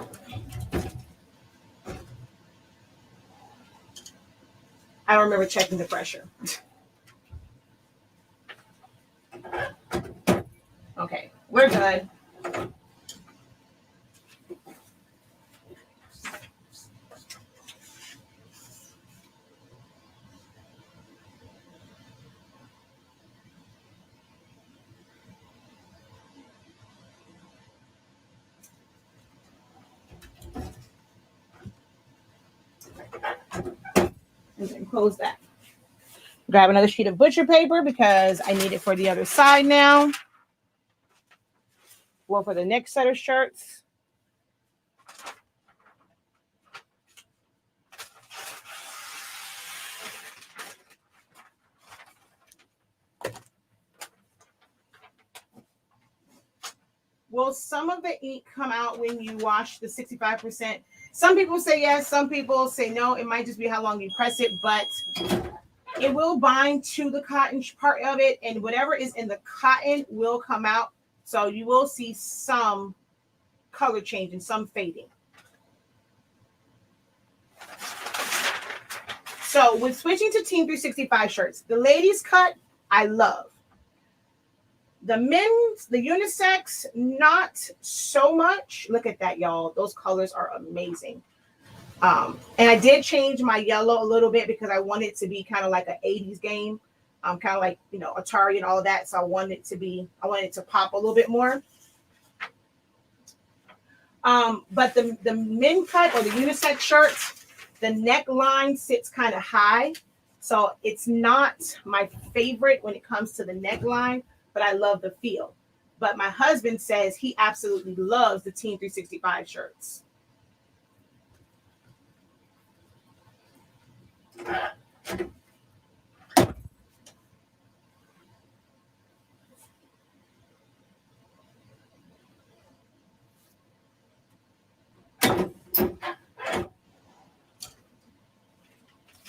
I don't remember checking the pressure. Okay, we're good. And then close that. Grab another sheet of butcher paper because I need it for the other side now. Well, for the next set of shirts. Will some of the ink come out when you wash the 65%? Some people say yes, some people say no. It might just be how long you press it, but it will bind to the cotton part of it, and whatever is in the cotton will come out. So you will see some color change and some fading. So with switching to Team 365 shirts, the ladies cut, I love. The men's, the unisex, not so much. Look at that, y'all. Those colors are amazing. And I did change my yellow a little bit because I wanted it to be kind of like an 80s game. Kind of like, you know, Atari and all of that. So I wanted it to pop a little bit more. But the men cut or the unisex shirts, the neckline sits kind of high. So it's not my favorite when it comes to the neckline, but I love the feel. But my husband says he absolutely loves the Team 365 shirts.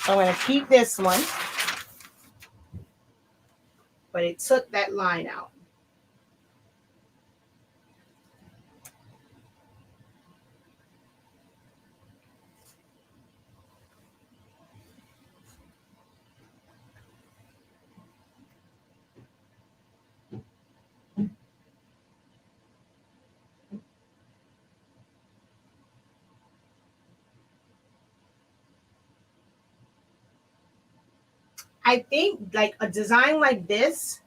I'm going to keep this one, but it took that line out. I think like a design like this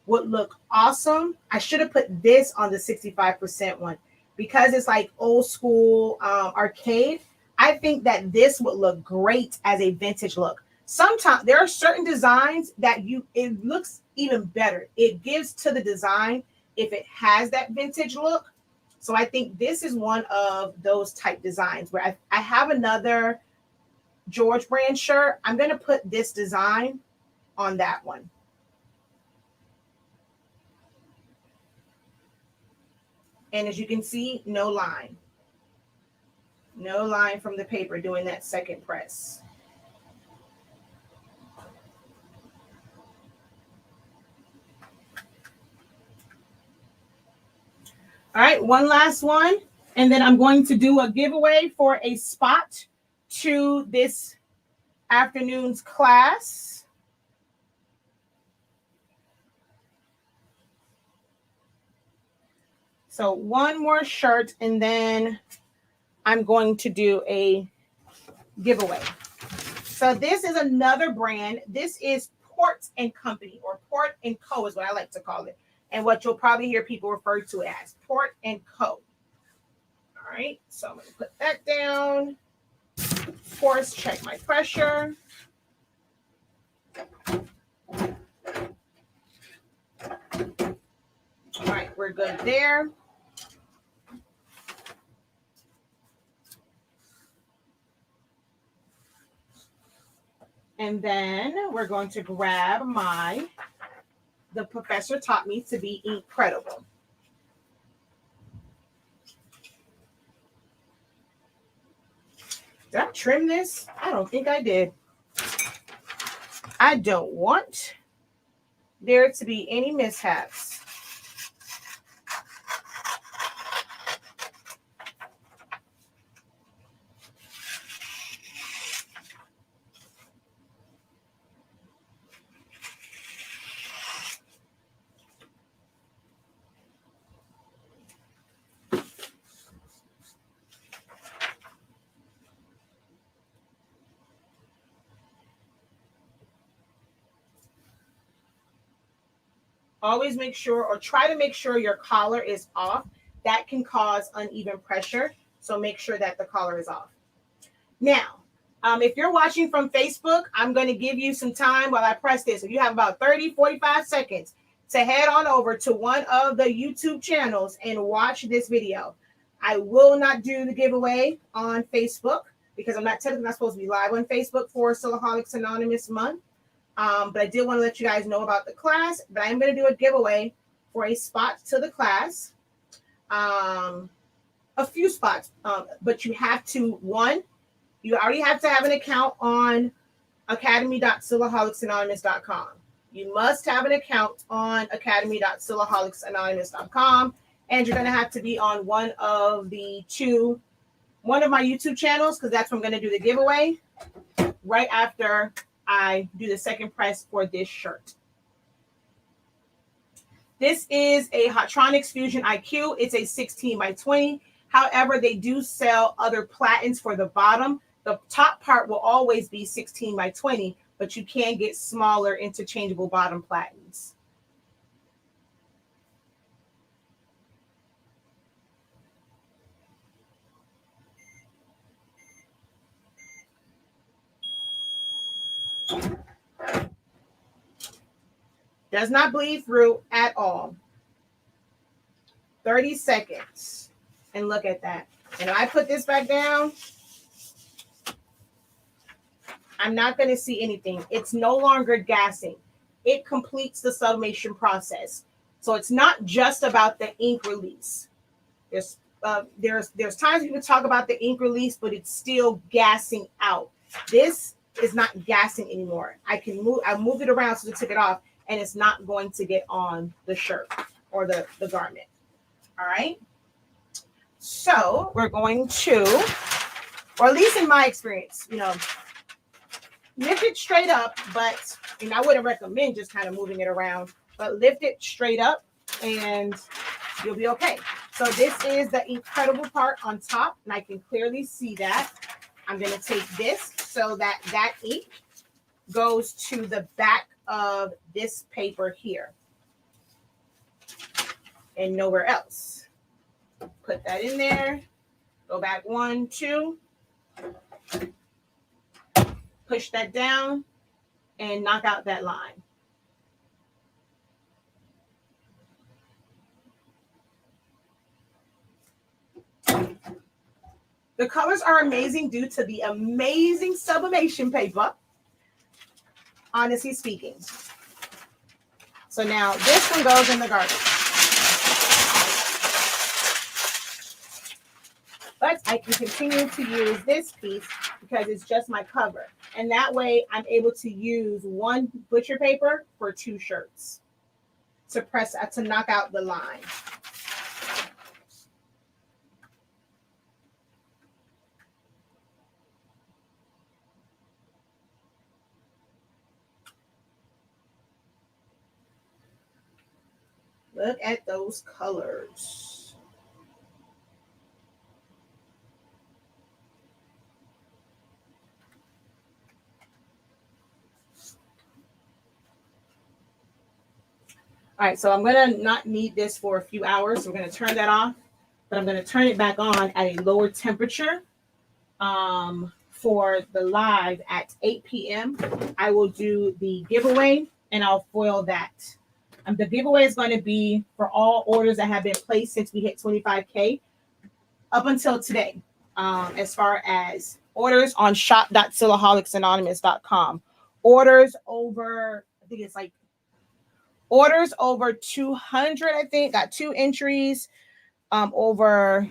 would look awesome. I should have put this on the 65% one because it's like old school arcade. I think that this would look great as a vintage look. Sometimes there are certain designs that it looks even better. It gives to the design if it has that vintage look. So I think this is one of those type designs where I have another George brand shirt. I'm going to put this design on that one. And as you can see, no line. No line from the paper doing that second press. All right, one last one. And then I'm going to do a giveaway for a spot to this afternoon's class. So one more shirt, and then I'm going to do a giveaway. So this is another brand. This is Port and Company, or Port and Co. is what I like to call it, and what you'll probably hear people refer to it as Port and Co. All right, so I'm going to put that down. Of course, check my pressure. All right, we're good there. And then we're going to grab the professor taught me to be incredible. Did I trim this? I don't think I did. I don't want there to be any mishaps. Always make sure, or try to make sure, your collar is off. That can cause uneven pressure. So make sure that the collar is off. Now, if you're watching from Facebook, I'm going to give you some time while I press this. So you have about 30-45 seconds to head on over to one of the YouTube channels and watch this video. I will not do the giveaway on Facebook because I'm not technically not supposed to be live on Facebook for Silaholics Anonymous month. But I did want to let you guys know about the class. But I'm going to do a giveaway for a spot to the class. A few spots. But you have to, you already have to have an account on academy.silaholics.anonymous.com. You must have an account on academy.silaholics.anonymous.com. And you're going to have to be on one of my YouTube channels, because that's when I'm going to do the giveaway right after I do the second press for this shirt. This is a Hotronics Fusion IQ. It's a 16x20. However, they do sell other platens for the bottom. The top part will always be 16x20, but you can get smaller interchangeable bottom platens. Does not bleed through at all. 30 seconds. And look at that. And if I put this back down, I'm not going to see anything. It's no longer gassing. It completes the sublimation process. So it's not just about the ink release. There's times people talk about the ink release, but it's still gassing out. This is not gassing anymore. I moved it around so I took it off, and it's not going to get on the shirt or the garment. All right. So we're going to, or at least in my experience, lift it straight up, but I wouldn't recommend just kind of moving it around, but lift it straight up and you'll be okay. So this is the incredible part on top, and I can clearly see that. I'm going to take this so that ink goes to the back of this paper here and nowhere else. Put that in there. Go back 1, 2. Push that down and knock out that line. The colors are amazing due to the amazing sublimation paper, honestly speaking. So now this one goes in the garbage. But I can continue to use this piece because it's just my cover. And that way I'm able to use one butcher paper for 2 shirts to knock out the line. Look at those colors. All right, so I'm going to not need this for a few hours. So we're going to turn that off, but I'm going to turn it back on at a lower temperature for the live at 8 p.m. I will do the giveaway and I'll foil that. The giveaway is going to be for all orders that have been placed since we hit 25K up until today. As far as orders on shop.silaholicsAnonymous.com. Orders over, I think it's like orders over 200, I think, got 2 entries. Over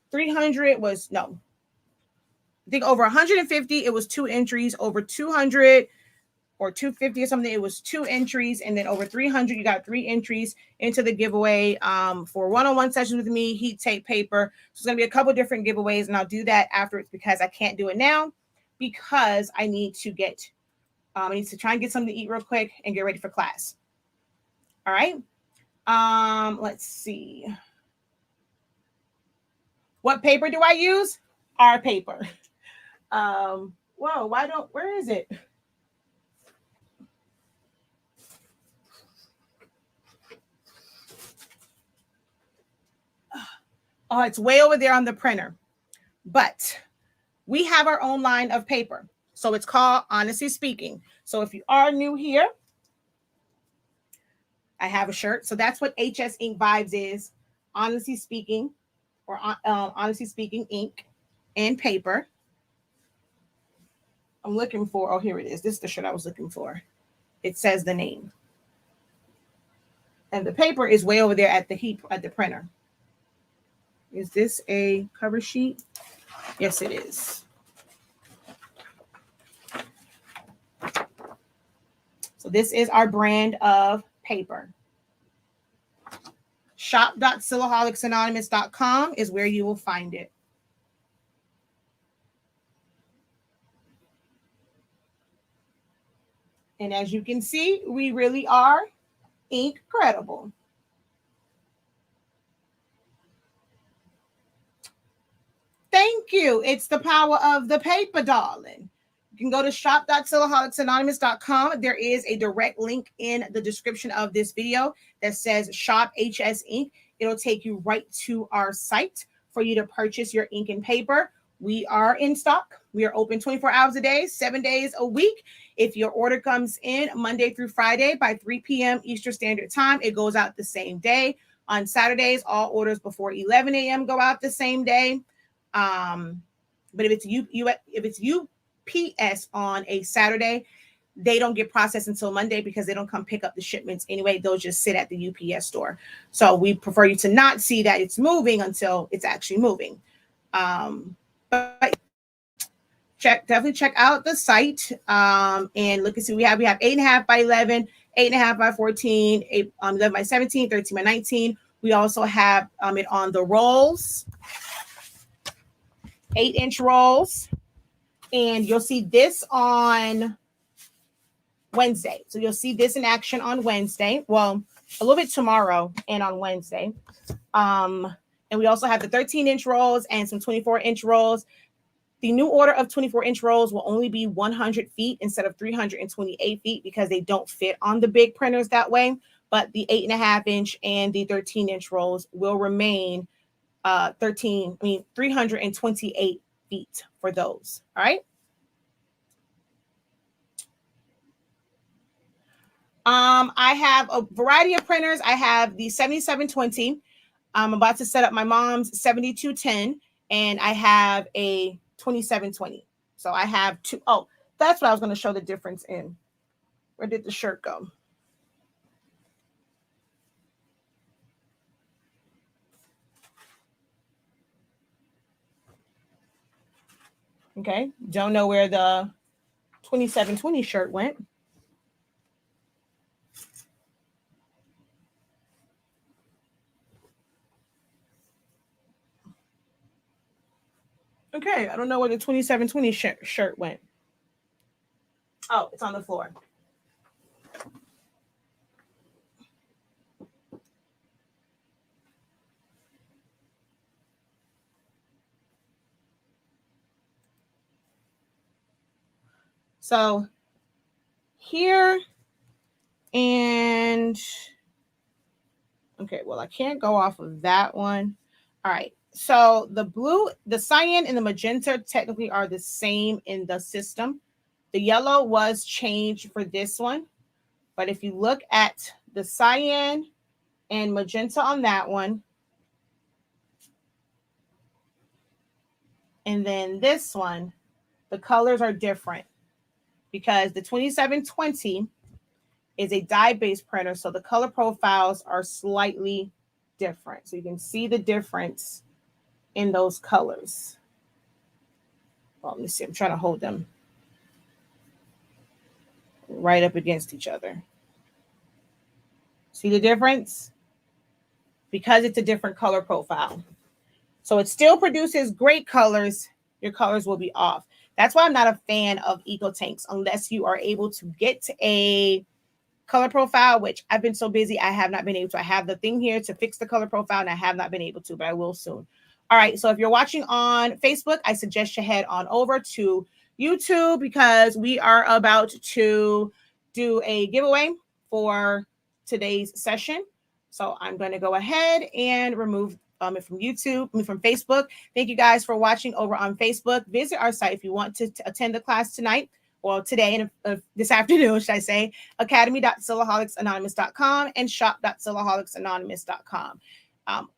300 was, no. I think over 150, it was 2 entries. Over 200 or 250 or something, it was 2 entries. And then over 300, you got 3 entries into the giveaway for one-on-one sessions with me, heat tape paper. So it's going to be a couple different giveaways, and I'll do that afterwards because I can't do it now because I need to get, I need to try and get something to eat real quick and get ready for class. All right. Let's see. What paper do I use? Our paper. Whoa, where is it? Oh, it's way over there on the printer. But we have our own line of paper. So it's called Honestly Speaking. So if you are new here, I have a shirt. So that's what HS Ink Vibes is. Honestly Speaking, or Honestly Speaking ink and paper. I'm looking for, oh, here it is. This is the shirt I was looking for. It says the name. And the paper is way over there at the printer. Is this a cover sheet? Yes, it is. So this is our brand of paper. Shop.SilaholicsAnonymous.com is where you will find it. And as you can see, we really are INKCREDIBLE. Thank you. It's the power of the paper, darling. You can go to shop.SilaholicsAnonymous.com. There is a direct link in the description of this video that says Shop HS Ink. It'll take you right to our site for you to purchase your ink and paper. We are in stock. We are open 24 hours a day, 7 days a week. If your order comes in Monday through Friday by 3 p.m. Eastern Standard Time, it goes out the same day. On Saturdays, all orders before 11 a.m. go out the same day. But if it's UPS on a Saturday, they don't get processed until Monday because they don't come pick up the shipments anyway. They'll just sit at the UPS store. So we prefer you to not see that it's moving until it's actually moving. But definitely check out the site and look and see. We have 8.5 by 11, 8.5 by 14, 11 by 17, 13 by 19. We also have it on the rolls. 8-inch rolls, and you'll see this on Wednesday. So you'll see this in action on Wednesday. Well, a little bit tomorrow and on Wednesday. And we also have the 13-inch rolls and some 24-inch rolls. The new order of 24-inch rolls will only be 100 feet instead of 328 feet because they don't fit on the big printers that way. But the 8.5-inch and the 13-inch rolls will remain 328 feet for those. All right. I have a variety of printers. I have the 7720. I'm about to set up my mom's 7210, and I have a 2720. So I have two. Oh, that's what I was going to show the difference in. Where did the shirt go? Okay, don't know where the 2720 shirt went. Okay, I don't know where the 2720 shirt went. Oh, it's on the floor. So here and okay, well, I can't go off of that one. All right. So the blue, the cyan and the magenta technically are the same in the system. The yellow was changed for this one. But if you look at the cyan and magenta on that one, and then this one, the colors are different because the 2720 is a dye-based printer, so the color profiles are slightly different. So you can see the difference in those colors. Well, let me see. I'm trying to hold them right up against each other. See the difference? Because it's a different color profile. So it still produces great colors. Your colors will be off. That's why I'm not a fan of Eco Tanks unless you are able to get a color profile, which I've been so busy, I have not been able to. I have the thing here to fix the color profile, and I have not been able to, but I will soon. All right, so if you're watching on Facebook, I suggest you head on over to YouTube because we are about to do a giveaway for today's session. So I'm going to go ahead and remove it from YouTube, from Facebook. Thank you guys for watching over on Facebook. Visit our site if you want to attend the class tonight. Well, today and this afternoon, should I say, academy.silaholics.anonymous.com and shop.silaholics.anonymous.com.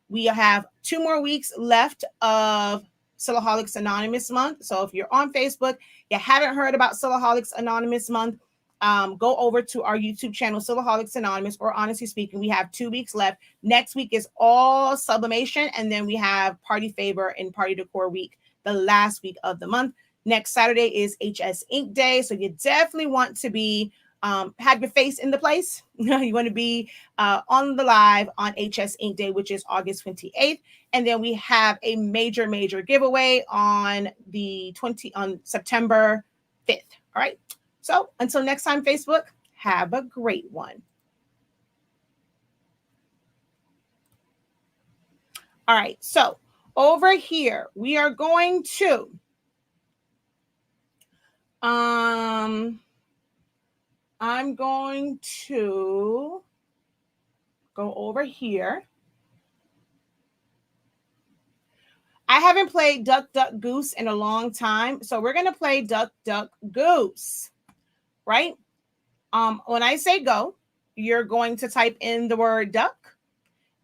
We have 2 more weeks left of Silaholics Anonymous month. So if you're on Facebook, you haven't heard about Silaholics Anonymous month, go over to our YouTube channel, Silaholics Anonymous, or honestly speaking, we have 2 weeks left. Next week is all sublimation, and then we have Party Favor and Party Decor week, the last week of the month. Next Saturday is HS Ink Day, so you definitely want to be have your face in the place. You want to be on the live on HS Ink Day, which is August 28th, and then we have a major giveaway on September 5th. All right. So until next time, Facebook, have a great one. All right. So over here, we are going to I'm going to go over here. I haven't played Duck, Duck, Goose in a long time, so we're going to play Duck, Duck, Goose, right? When I say go, you're going to type in the word duck,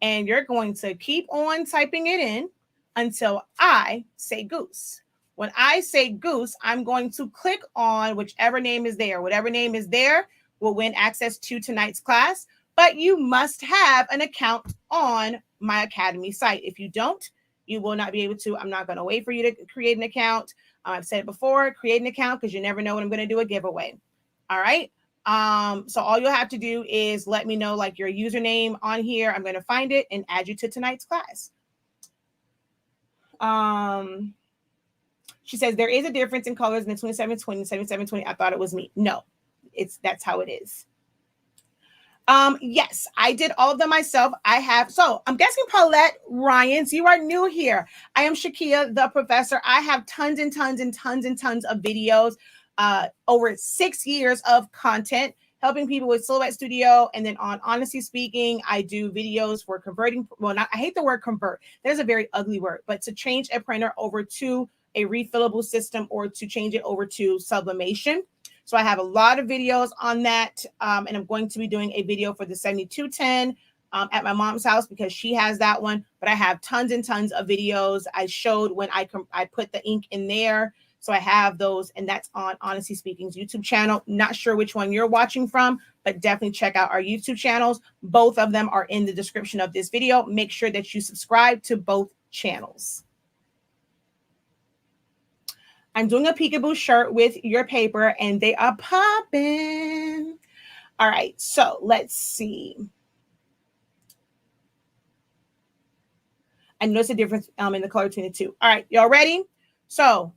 and you're going to keep on typing it in until I say goose. When I say goose, I'm going to click on whichever name is there. Whatever name is there will win access to tonight's class, but you must have an account on my Academy site. If you don't, you will not be able to. I'm not going to wait for you to create an account. I've said it before, create an account because you never know when I'm going to do a giveaway. All right. So all you'll have to do is let me know like your username on here. I'm going to find it and add you to tonight's class. She says there is a difference in colors in the 2720 and 7720. I thought it was me. No, that's how it is. Yes, I did all of them myself. I have, so I'm guessing Paulette Ryans, you are new here. I am Shakia, the professor. I have tons and tons and tons and tons of videos, over 6 years of content, helping people with Silhouette Studio. And then on Honestly Speaking, I do videos for converting. Well, not, I hate the word convert. There's a very ugly word, but to change a printer over to a refillable system or to change it over to sublimation. So I have a lot of videos on that. And I'm going to be doing a video for the 7210 at my mom's house because she has that one. But I have tons and tons of videos. I showed when I put the ink in there. So I have those, and that's on Honestly Speaking's YouTube channel. Not sure which one you're watching from, but definitely check out our YouTube channels. Both of them are in the description of this video. Make sure that you subscribe to both channels. I'm doing a peekaboo shirt with your paper, and they are popping. All right, so let's see. I noticed a difference in the color between the two. All right, y'all ready? So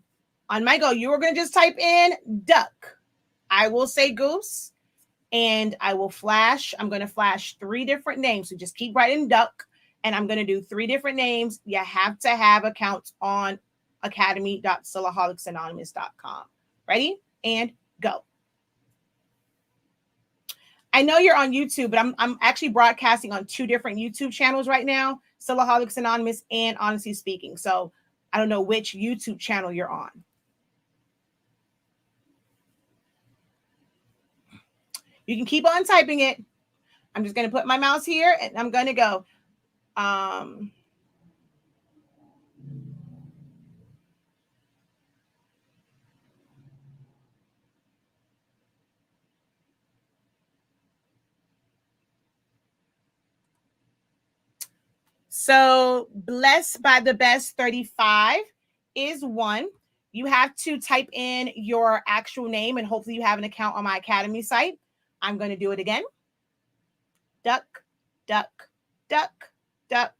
on my go, you are going to just type in duck. I will say goose, and I will flash. I'm going to flash 3 different names. So just keep writing duck, and I'm going to do 3 different names. You have to have accounts on academy.silaholics.com. Ready? And go. I know you're on YouTube, but I'm actually broadcasting on 2 different YouTube channels right now, Silaholics Anonymous and Honestly Speaking. So I don't know which YouTube channel you're on. You can keep on typing it. I'm just going to put my mouse here and I'm going to go. So Blessed by the Best 35 is one. You have to type in your actual name and hopefully you have an account on my Academy site. I'm going to do it again. Duck, duck, duck, duck,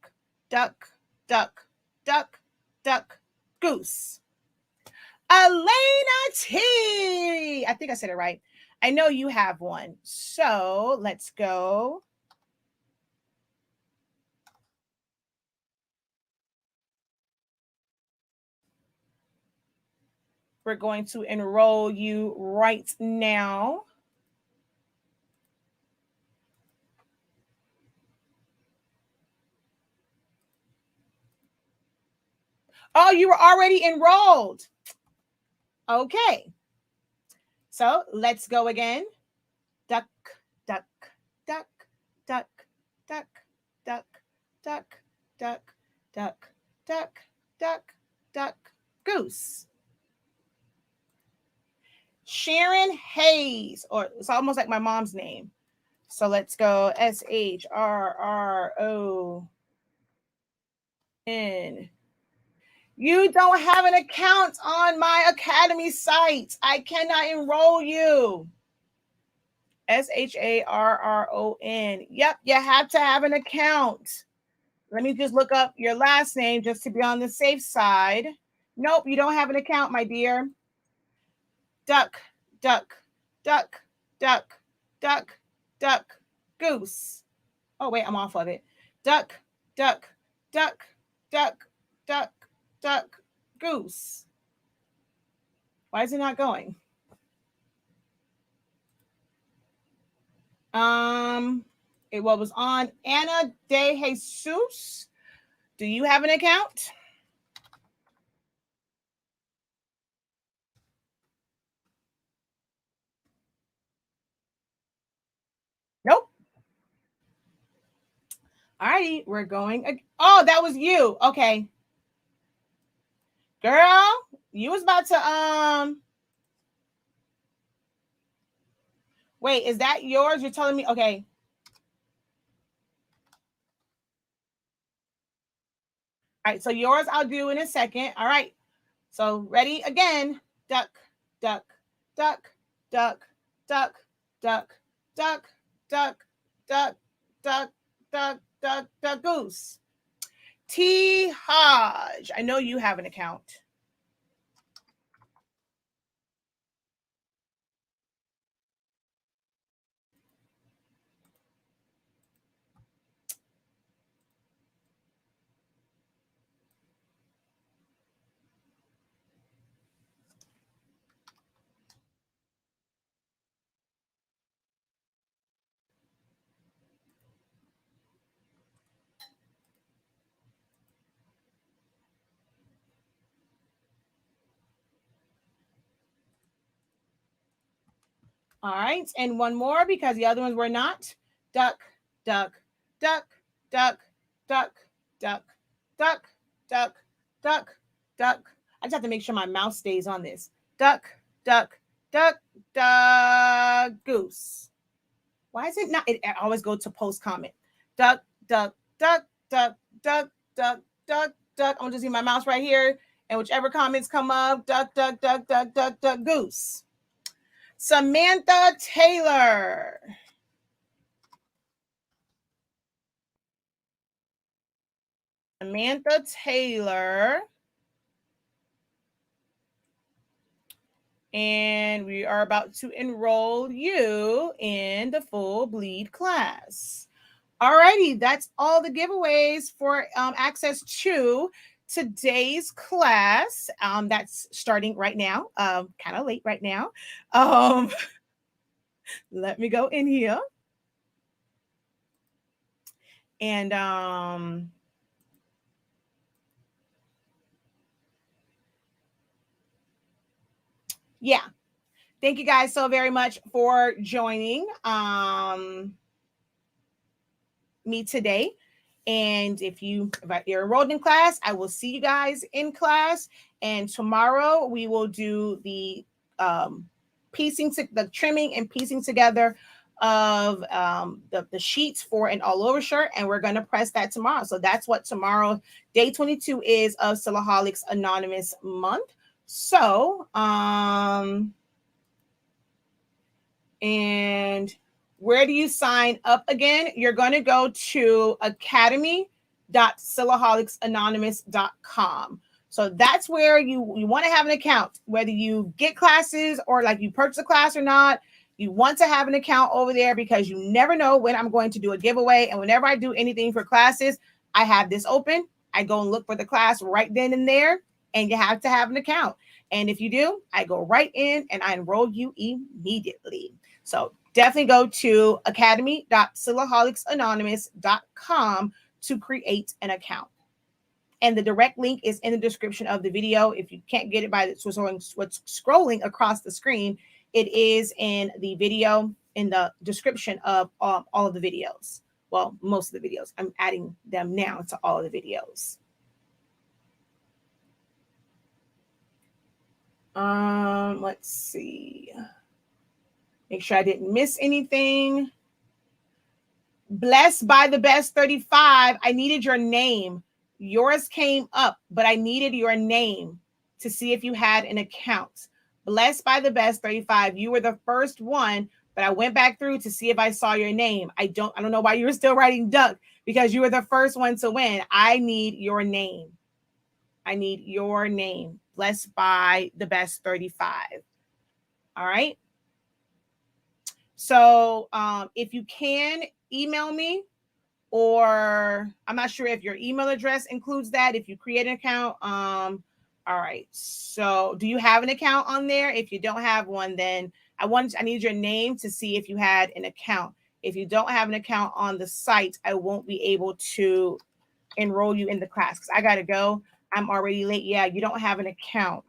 duck, duck, duck, duck, goose. Elena T. I think I said it right. I know you have one. So let's go. We're going to enroll you right now. Oh, you were already enrolled. Okay. So let's go again. Duck, duck, duck, duck, duck, duck, duck, duck, duck, duck, duck, duck, goose. Sharon Hayes, or it's almost like my mom's name. So let's go SHRRON. You don't have an account on my Academy site. I cannot enroll you. SHARRON. Yep, you have to have an account. Let me just look up your last name just to be on the safe side. Nope, you don't have an account, my dear. Duck, duck, duck, duck, duck, duck, goose. Oh, wait, I'm off of it. Duck, duck, duck, duck, duck, duck, goose. Why is it not going? It was on Ana de Jesus. Do you have an account? Nope. All righty, we're going. Oh, that was you. Okay. Girl, you was about to wait, is that yours? You're telling me, okay. All right, so yours I'll do in a second. All right. So ready again. Duck, duck, duck, duck, duck, duck, duck, duck, duck, duck, duck, duck, duck, goose. T Hodge. I know you have an account. All right, and one more because the other ones were not. Duck, duck, duck, duck, duck, duck, duck, duck, duck, duck. I just have to make sure my mouse stays on this. Duck, duck, duck, duck, goose. Why is it not? It always goes to post comment. Duck, duck, duck, duck, duck, duck, duck, duck. I'm just using my mouse right here, and whichever comments come up, duck, duck, duck, duck, duck, duck, goose. Samantha Taylor. Samantha Taylor. And we are about to enroll you in the full bleed class. Alrighty, that's all the giveaways for access to today's class. That's starting right now, kind of late right now. Let me go in here. And yeah, thank you guys so very much for joining me today. And if you're enrolled in class, I will see you guys in class. And tomorrow we will do the the trimming and piecing together of the sheets for an all over shirt, and we're going to press that tomorrow. So that's what tomorrow, day 22, is of Silaholics Anonymous month. So and where do you sign up again? You're going to go to academy.silaholicsanonymous.com. So that's where you want to have an account, whether you get classes or like you purchase a class or not. You want to have an account over there because you never know when I'm going to do a giveaway. And whenever I do anything for classes, I have this open. I go and look for the class right then and there, and you have to have an account. And if you do, I go right in and I enroll you immediately. So definitely go to academy.silaholicsanonymous.com to create an account. And the direct link is in the description of the video. If you can't get it by what's scrolling across the screen, it is in the video in the description of all of the videos. Well, most of the videos. I'm adding them now to all of the videos. Let's see. Make sure I didn't miss anything. Blessed by the Best 35. I needed your name. Yours came up, but I needed your name to see if you had an account. Blessed by the Best 35. You were the first one, but I went back through to see if I saw your name. I don't know why you were still writing duck, because you were the first one to win. I need your name. I need your name. Blessed by the Best 35. All right. So if you can email me, or I'm not sure if your email address includes that, if you create an account. All right. So do you have an account on there? If you don't have one, then I need your name to see if you had an account. If you don't have an account on the site, I won't be able to enroll you in the class because I got to go. I'm already late. Yeah, you don't have an account.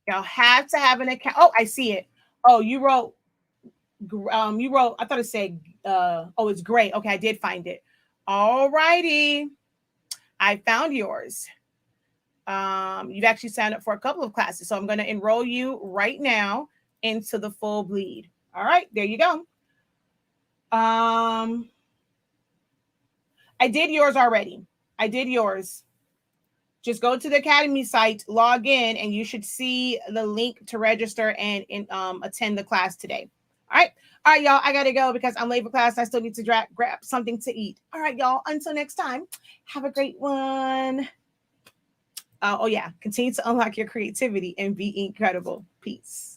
Y'all have to have an account. Oh, I see it. Oh, you wrote, I thought it said, oh, it's great. Okay, I did find it. All righty. I found yours. You've actually signed up for a couple of classes. So I'm going to enroll you right now into the full bleed. All right, there you go. I did yours already. I did yours. Just go to the Academy site, log in, and you should see the link to register and attend the class today. All right, y'all. I got to go because I'm late for class. I still need to grab something to eat. All right, y'all. Until next time, have a great one. Oh, yeah. Continue to unlock your creativity and be incredible. Peace.